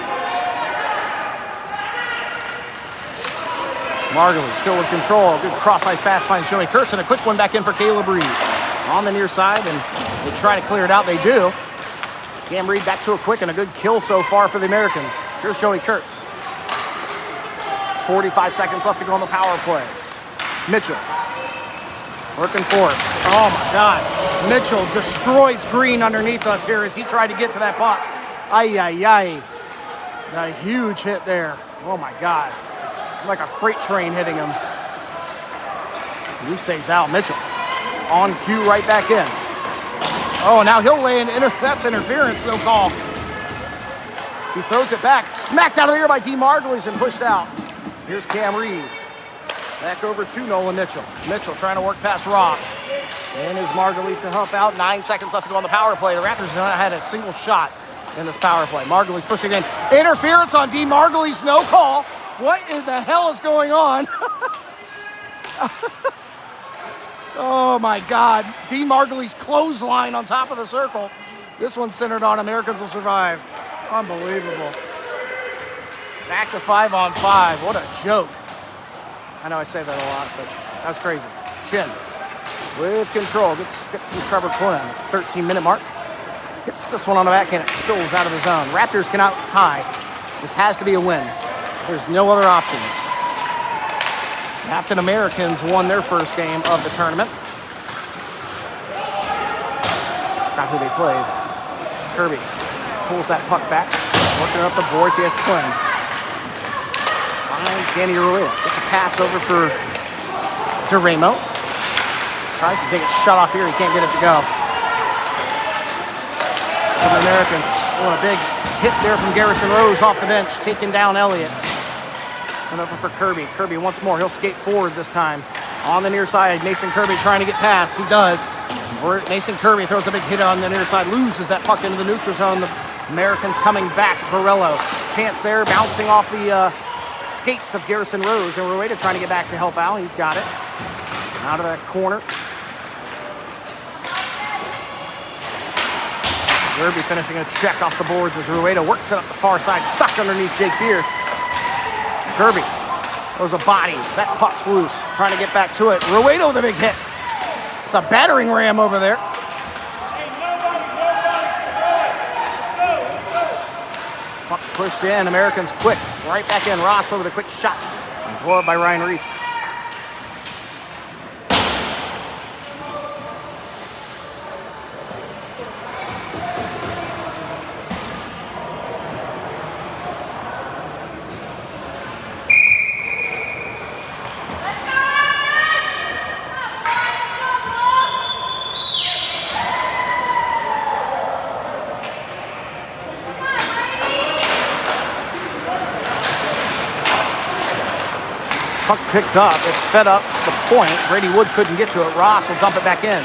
Speaker 1: Margulies still with control. Good cross-ice pass finds Joey Kurtz, and a quick one back in for Caleb Reed. On the near side, and they try to clear it out. They do. Cam Reed back to a quick and a good kill so far for the Americans. Here's Joey Kurtz. 45 seconds left to go on the power play. Mitchell working for it. Oh my God. Mitchell destroys Green underneath us here as he tried to get to that puck. Ay, ay, ay. A huge hit there. Oh my God. Like a freight train hitting him. He stays out. Mitchell on cue right back in. Oh, now he'll lay in. That's interference, no call. So he throws it back. Smacked out of the air by Dean Margulies and pushed out. Here's Cam Reed. Back over to Nolan Mitchell. Mitchell trying to work past Ross. And his Margulies to help out. 9 seconds left to go on the power play. The Raptors have not had a single shot in this power play. Margulies pushing in. Interference on Dean Margulies, no call. What in the hell is going on? Oh my God. Dean Margulies clothesline on top of the circle. This one's centered on Americans will survive. Unbelievable. Back to 5-on-5. What a joke. I know I say that a lot, but that's crazy. Shin with control. Good stick from Trevor Quinn. 13-minute mark. Hits this one on the backhand. It spills out of the zone. Raptors cannot tie. This has to be a win. There's no other options. Afton Americans won their first game of the tournament. Forgot who they played. Kirby pulls that puck back. Working up the boards. He has Quinn. Finds Danny Rueda. Gets a pass over for DeRamo. Tries to take a shot off here. He can't get it to go. For the Americans. Oh, a big hit there from Garrison Rose off the bench, taking down Elliott. Send over for Kirby. Kirby once more. He'll skate forward this time. On the near side, Mason Kirby trying to get past. He does. Mason Kirby throws a big hit on the near side. Loses that puck into the neutral zone. The Americans coming back. Borello. Chance there, bouncing off the skates of Garrison Rose. And Rueda trying to get back to help out. He's got it. Out of that corner. Kirby finishing a check off the boards as Rueda works it up the far side. Stuck underneath Jake Beer. Kirby throws a body. That puck's loose. Trying to get back to it. Rueda with a big hit. It's a battering ram over there. This puck pushed in. Americans quick. Right back in. Ross over the quick shot. And blow up by Ryan Reese. Puck picked up. It's fed up the point. Brady Wood couldn't get to it. Ross will dump it back in.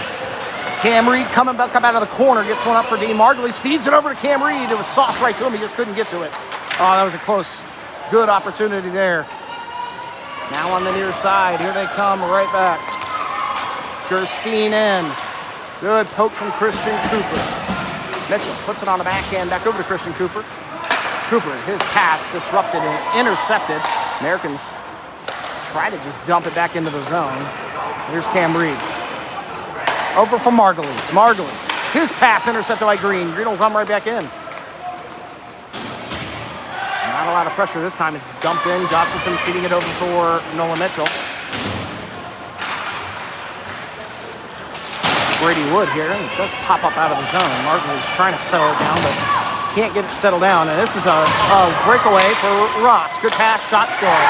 Speaker 1: Cam Reed coming back up out of the corner. Gets one up for Dean Margulies. Feeds it over to Cam Reed. It was sauced right to him. He just couldn't get to it. Oh, that was a close, good opportunity there. Now on the near side. Here they come right back. Gerstein in. Good poke from Christian Cooper. Mitchell puts it on the backhand. Back over to Christian Cooper. Cooper, his pass disrupted and intercepted. Americans try to just dump it back into the zone. Here's Cam Reed. Over for Margulies. Margulies. His pass intercepted by Green. Green will come right back in. Not a lot of pressure this time. It's dumped in. Gustafson feeding it over for Nolan Mitchell. Brady Wood here. It does pop up out of the zone. Margulies trying to settle it down, but can't get it settled down. And this is a breakaway for Ross. Good pass, shot, score.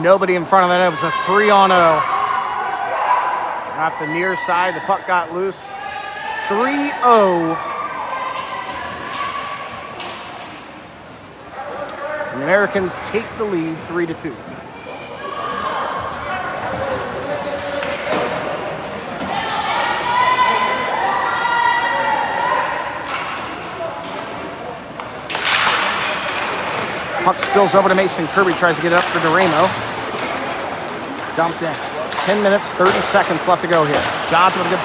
Speaker 1: Nobody in front of the net. It was a 3-on-0. At the near side, the puck got loose. 3-0. The Americans take the lead 3-2. Puck spills over to Mason Kirby, tries to get it up for DeRamo. Dumped in. 10 minutes, 30 seconds left to go here. Johnson with a good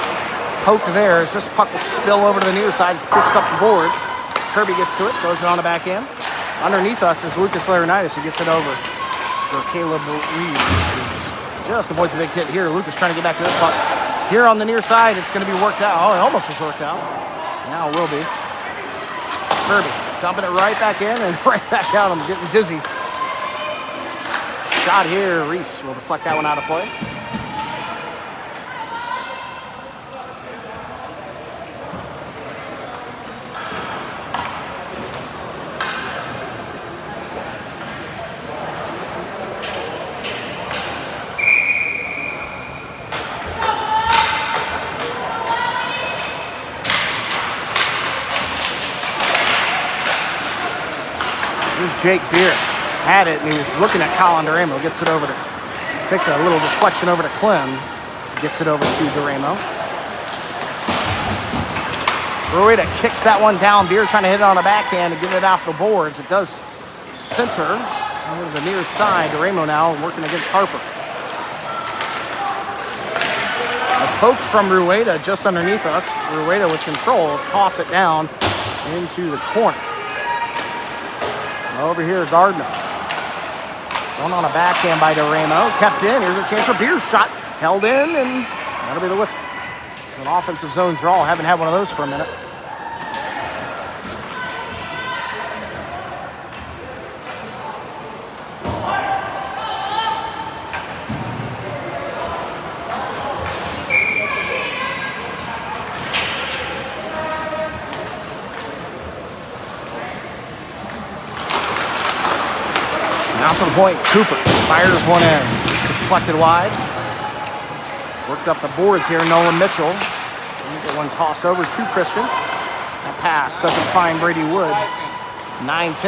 Speaker 1: poke there as this puck will spill over to the near side. It's pushed up the boards. Kirby gets to it, goes it on the back end. Underneath us is Lucas Laurinaitis, who gets it over for Caleb Reed. Just avoids a big hit here. Lucas trying to get back to this puck. Here on the near side, it's going to be worked out. Oh, it almost was worked out. Now it will be. Kirby dumping it right back in and right back out. I'm getting dizzy. Shot here. Reese will deflect that one out of play. Jake Beer had it, and he was looking at Colin DeRamo. Gets it over to, takes a little deflection over to Clem. Gets it over to DeRamo. Rueda kicks that one down. Beer trying to hit it on the backhand and get it off the boards. It does center over to the near side. DeRamo now working against Harper. A poke from Rueda just underneath us. Rueda with control. Toss it down into the corner. Over here, Gardner. Going on a backhand by DeRamo. Kept in. Here's a chance for Beer's shot. Held in, and that'll be the whistle. An offensive zone draw. Haven't had one of those for a minute. Down to the point, Cooper fires one in. It's deflected wide. Worked up the boards here, Nolan Mitchell. Get one tossed over to Christian. That pass doesn't find Brady Wood. 9-10.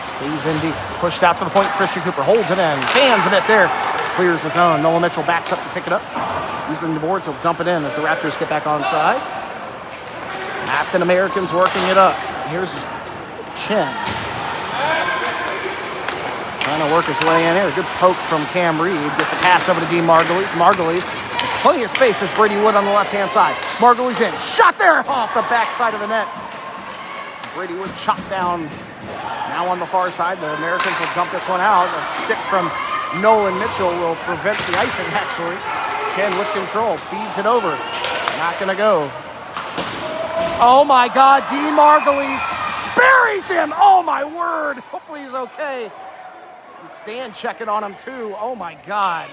Speaker 1: Stays in deep. Pushed out to the point, Christian Cooper holds it in. Fans a bit there. Clears his own. Nolan Mitchell backs up to pick it up. Using the boards, he'll dump it in as the Raptors get back on side. Afton Americans working it up. Here's Chen. Trying to work his way in here. Good poke from Cam Reed. Gets a pass over to Dean Margulies. Margulies, plenty of space as Brady Wood on the left-hand side. Margulies in. Shot there off the backside of the net. Brady Wood chopped down. Now on the far side, the Americans will dump this one out. A stick from Nolan Mitchell will prevent the icing, actually. Chen with control. Feeds it over. Not going to go. Oh, my God. Dean Margulies buries him. Oh, my word. Hopefully he's okay. Stan checking on him too. Oh my God.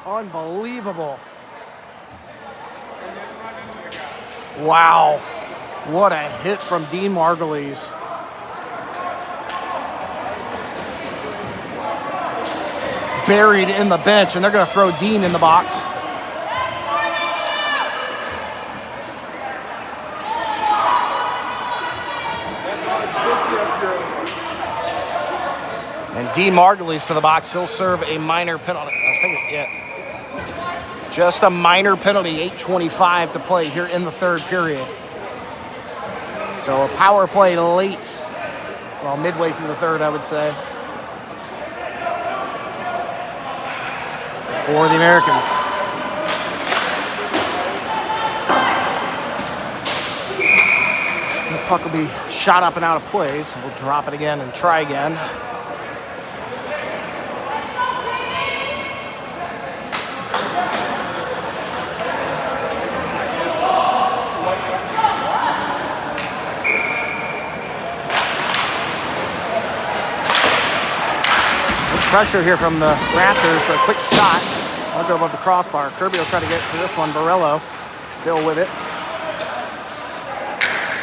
Speaker 1: Unbelievable. Wow. What a hit from Dean Margulies. Buried in the bench, and they're going to throw Dean in the box. And Dean Margulies to the box. He'll serve a minor penalty. I think, yeah. Just a minor penalty. 8:25 to play here in the third period. So a power play late. Well, midway through the third, I would say. For the Americans. The puck will be shot up and out of play, so we'll drop it again and try again. Pressure here from the Raptors, but a quick shot. I'll go above the crossbar. Kirby will try to get to this one. Borello still with it.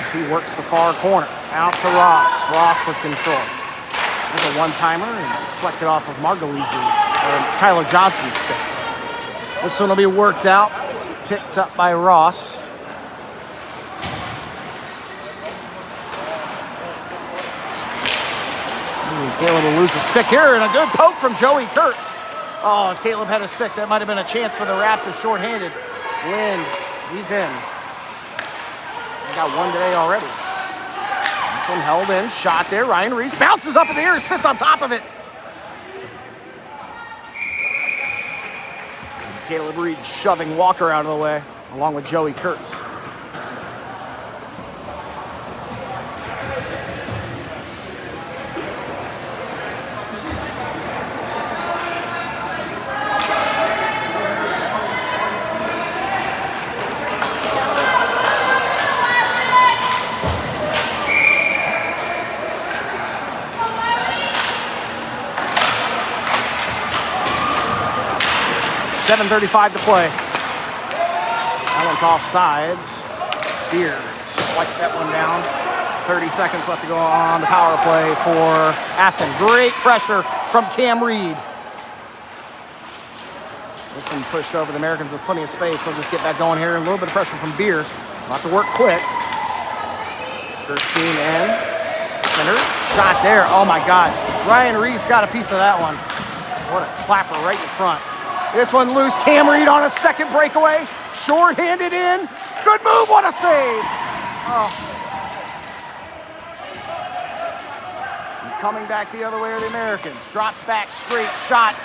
Speaker 1: As he works the far corner. Out to Ross. Ross with control. There's a one-timer and deflected off of Tyler Johnson's stick. This one will be worked out, picked up by Ross. Caleb will lose a stick here, and a good poke from Joey Kurtz. Oh, if Caleb had a stick, that might have been a chance for the Raptors shorthanded. Lynn, he's in. They got one today already. This one held in, shot there. Ryan Reese bounces up in the air, sits on top of it. Caleb Reed shoving Walker out of the way, along with Joey Kurtz. .7:35 to play. That one's offsides. Beer swiped that one down. 30 seconds left to go on the power play for Afton. Great pressure from Cam Reed. This one pushed over the Americans with plenty of space. They'll just get back going here. A little bit of pressure from Beer. We'll have to work quick. Gerstein in. Center. Shot there. Oh my God. Ryan Reese got a piece of that one. What a clapper right in front. This one loose. Cam Reed on a second breakaway. Short-handed in. Good move. What a save. Oh. And coming back the other way are the Americans. Drops back straight. Shot.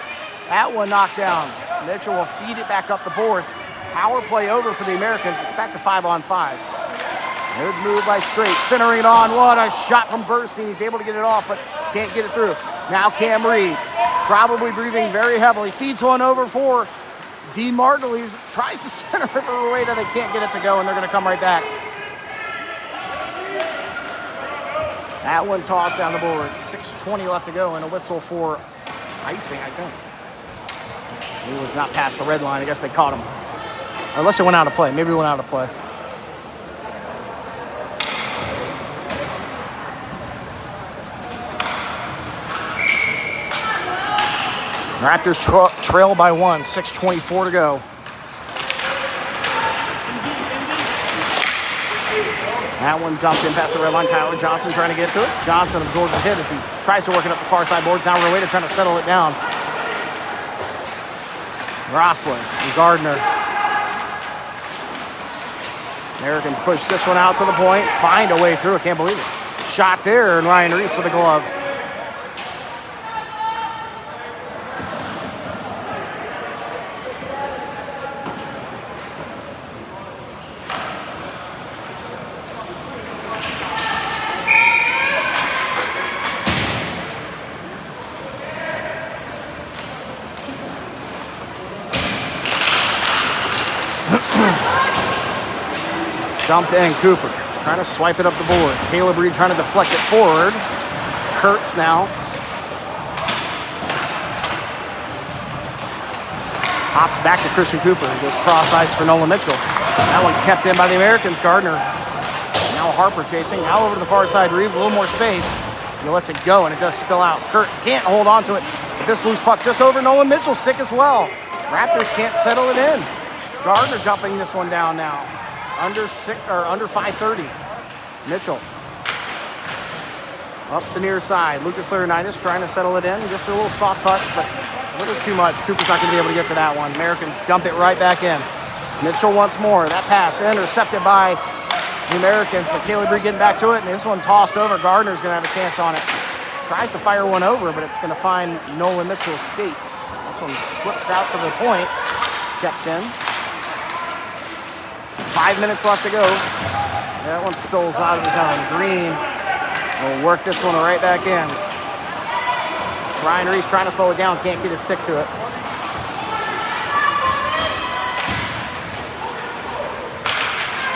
Speaker 1: That one knocked down. Mitchell will feed it back up the boards. Power play over for the Americans. It's back to 5-on-5. Good move by Straight. Centering it on. What a shot from Burstein. He's able to get it off, but can't get it through. Now Cam Reed. Probably breathing very heavily. Feeds one over for Dean Martin. He tries to center it for Rueda. They can't get it to go, and they're going to come right back. That one tossed down the board. 6:20 left to go, and a whistle for icing, I think. He was not past the red line. I guess they caught him. Unless it went out of play. Maybe it went out of play. Raptors trail by one, 6:24 to go. That one dumped in past the red line. Tyler Johnson trying to get to it. Johnson absorbs the hit as he tries to work it up the far side boards. Now Rueda trying to settle it down. Roslin and Gardner. Americans push this one out to the point. Find a way through. I can't believe it. Shot there, and Ryan Reese with a glove. Dumped in, Cooper trying to swipe it up the boards. Caleb Reed trying to deflect it forward. Kurtz now. Hops back to Christian Cooper. He goes cross ice for Nolan Mitchell. That one kept in by the Americans. Gardner. Now Harper chasing. Now over to the far side. Reed, a little more space. He lets it go, and it does spill out. Kurtz can't hold on to it. But this loose puck just over Nolan Mitchell's stick as well. Raptors can't settle it in. Gardner dumping this one down now. Under 5:30. Mitchell. Up the near side. Lucas Laurinaitis trying to settle it in. Just a little soft touch, but a little too much. Cooper's not going to be able to get to that one. Americans dump it right back in. Mitchell once more. That pass intercepted by the Americans, but Caleb Reed getting back to it, and this one tossed over. Gardner's going to have a chance on it. Tries to fire one over, but it's going to find Nolan Mitchell's skates. This one slips out to the point. Kept in. 5 minutes left to go. That one spills out of his own. Green will work this one right back in. Ryan Reese trying to slow it down. Can't get his stick to it.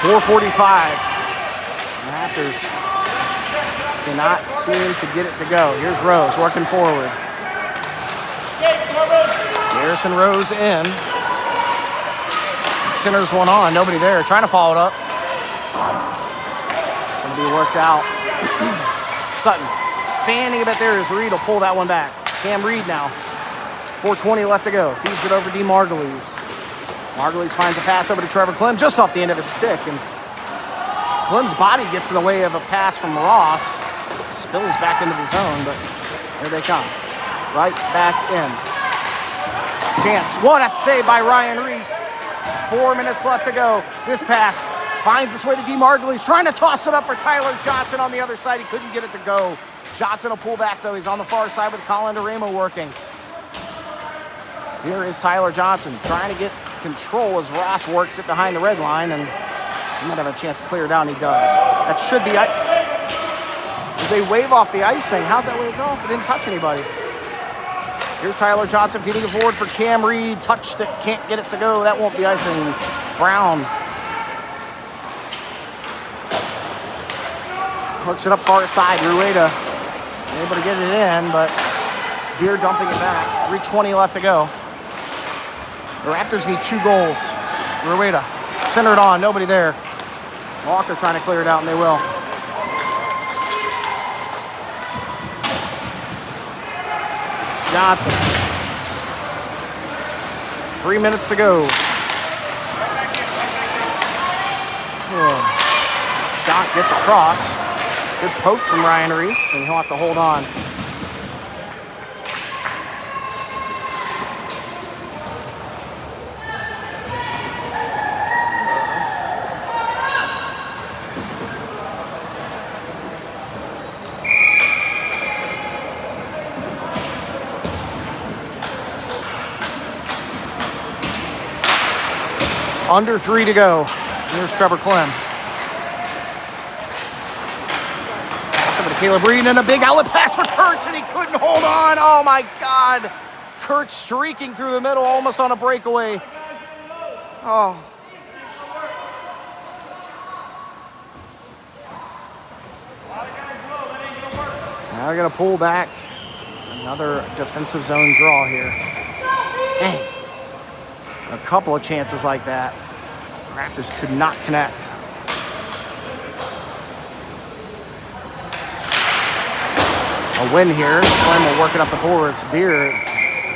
Speaker 1: .445. Raptors cannot seem to get it to go. Here's Rose working forward. Garrison Rose in. Centers one on, nobody there, trying to follow it up. It's going to be worked out. Sutton fanning a bit there as Reed will pull that one back. Cam Reed now. 4:20 left to go. Feeds it over to Margulies. Margulies finds a pass over to Trevor Clem just off the end of his stick. And Clem's body gets in the way of a pass from Ross. Spills back into the zone, but here they come. Right back in. Chance. What a save by Ryan Reese. 4 minutes left to go. This pass finds its way to Margulies, trying to toss it up for Tyler Johnson on the other side. He couldn't get it to go. Johnson will pull back, though. He's on the far side with Colin DeRamo working. Here is Tyler Johnson trying to get control as Ross works it behind the red line, and he might have a chance to clear it out, and he does. That should be... Did they wave off the icing? How's that waved off? It didn't touch anybody. Here's Tyler Johnson feeding it forward for Cam Reed. Touched it, can't get it to go. That won't be icing. Brown hooks it up far side. Rueda able to get it in, but Beer dumping it back. 3:20 left to go. The Raptors need 2 goals. Rueda centered on, nobody there. Walker trying to clear it out, and they will. Johnson. 3 minutes to go. Shot gets across. Good poke from Ryan Reese, and he'll have to hold on. Under 3 to go. Here's Trevor Clem. Pass over to Caleb Reed and a big outlet pass for Kurtz, and he couldn't hold on. Oh my God. Kurtz streaking through the middle, almost on a breakaway. Oh. Now they're going to pull back. Another defensive zone draw here. Dang. A couple of chances like that. Raptors could not connect. A win here. Clem will work it up the boards. Beer.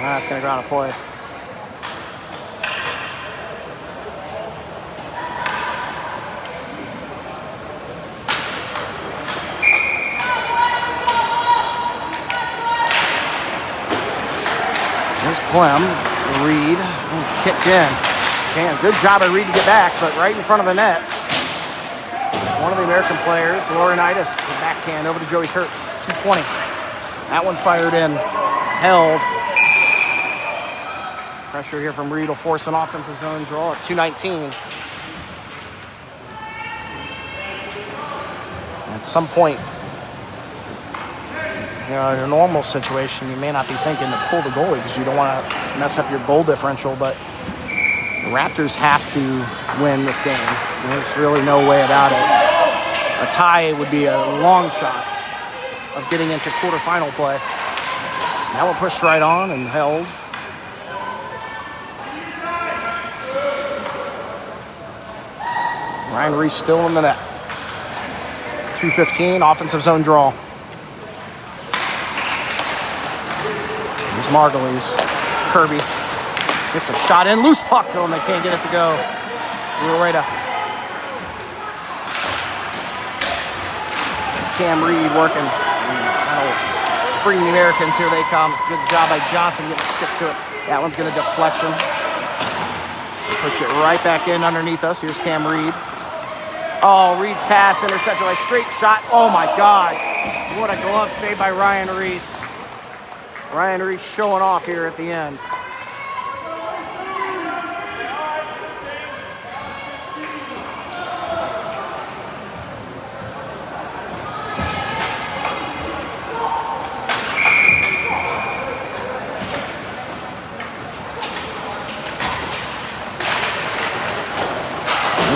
Speaker 1: That's going to go out of play. Here's Clem. Reed. Kicked in. Good job by Reed to get back, but right in front of the net. One of the American players, Laurinaitis, with backhand over to Joey Kurtz. 2:20. That one fired in. Held. Pressure here from Reed will force an offensive zone draw at 2:19. At some point, in a normal situation, you may not be thinking to pull the goalie because you don't want to mess up your goal differential, but the Raptors have to win this game. There's really no way about it. A tie would be a long shot of getting into quarterfinal play. That one pushed right on and held. Ryan Reese still in the net. 2:15, offensive zone draw. Here's Margulies. Kirby gets a shot in, loose puck, and they can't get it to go. Rueda. Cam Reed working. That'll spring the Americans. Here they come. Good job by Johnson getting a stick to it. That one's going to deflection. Push it right back in underneath us. Here's Cam Reed. Oh, Reed's pass intercepted by straight shot. Oh my God. What a glove save by Ryan Reese. Ryan Reese showing off here at the end.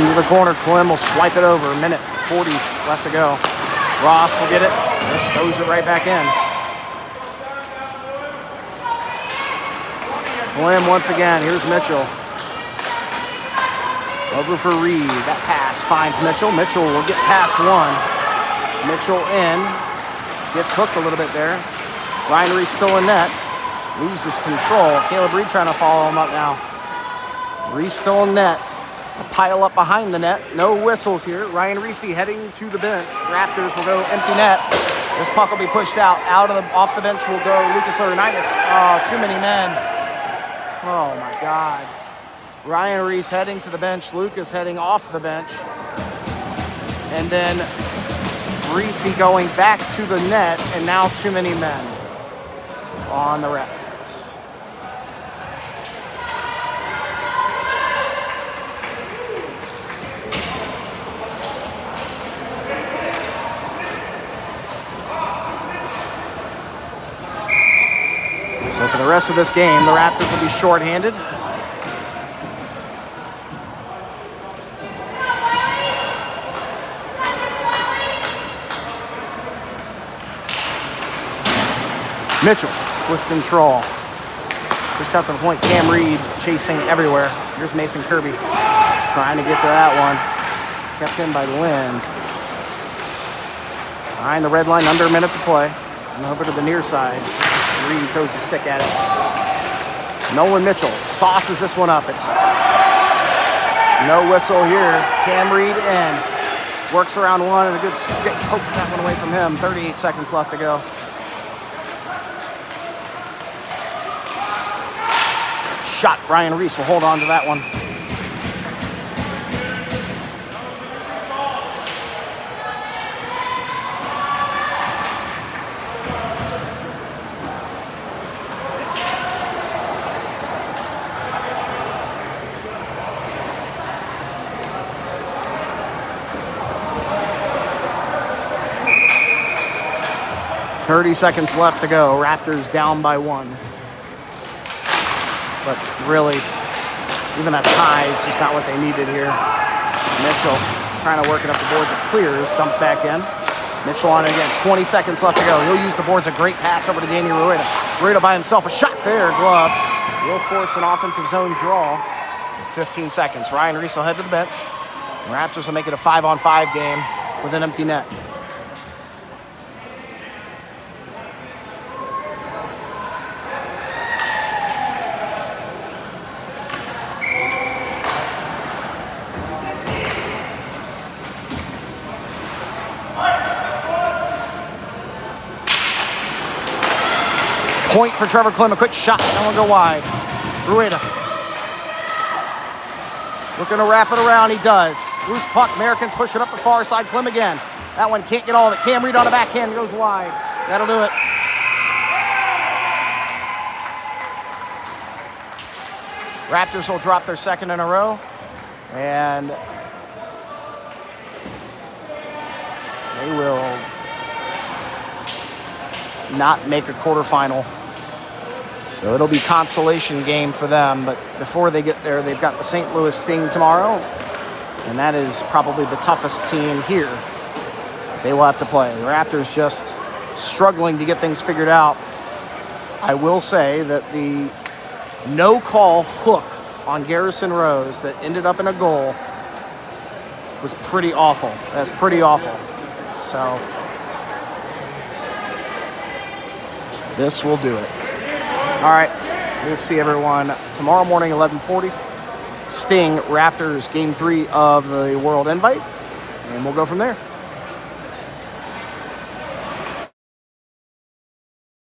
Speaker 1: Into the corner, Clem will swipe it over. 1:40 left to go. Ross will get it, just throws it right back in. Clem once again, here's Mitchell. Over for Reed, that pass finds Mitchell. Mitchell will get past one. Mitchell in. Gets hooked a little bit there. Ryan Reese still in net. Loses control. Caleb Reed trying to follow him up now. Reese still in net. A pile up behind the net. No whistles here. Ryan Reese heading to the bench. Raptors will go empty net. This puck will be pushed out. Off the bench will go Lucas Laurinaitis. Oh, too many men. Oh my God. Ryan Reese heading to the bench. Lucas heading off the bench. And then Reese going back to the net. And now too many men on the Raptors. So for the rest of this game, the Raptors will be shorthanded. Mitchell with control. Pushed out to the point. Cam Reed chasing everywhere. Here's Mason Kirby trying to get to that one. Kept in by the wind. Behind the red line, under a minute to play. And over to the near side. Reed throws a stick at it. Nolan Mitchell sauces this one up. It's no whistle here. Cam Reed in. Works around one and a good stick pokes that one away from him. 38 seconds left to go. Shot. Ryan Reese will hold on to that one. .30 seconds left to go. Raptors down by 1. But really, even that tie is just not what they needed here. Mitchell trying to work it up the boards. It clears, dumped back in. Mitchell on it again. 20 seconds left to go. He'll use the boards. A great pass over to Danny Rueda. Rueda by himself. A shot there. Glove. Will force an offensive zone draw with 15 seconds. Ryan Reese will head to the bench. The Raptors will make it a 5-on-5 game with an empty net. Point for Trevor Klim, a quick shot, that one go wide. Rueda. Looking to wrap it around, he does. Loose puck, Americans push it up the far side, Klim again. That one can't get all of it. Cam Reed on the backhand, goes wide. That'll do it. Raptors will drop their second in a row. And they will not make a quarterfinal. So it'll be consolation game for them, but before they get there, they've got the St. Louis Sting tomorrow, and that is probably the toughest team here they will have to play. The Raptors just struggling to get things figured out. I will say that the no-call hook on Garrison Rose that ended up in a goal was pretty awful. That's pretty awful. So this will do it. All right, we'll see everyone tomorrow morning, 11:40. Sting Raptors Game 3 of the World Invite, and we'll go from there.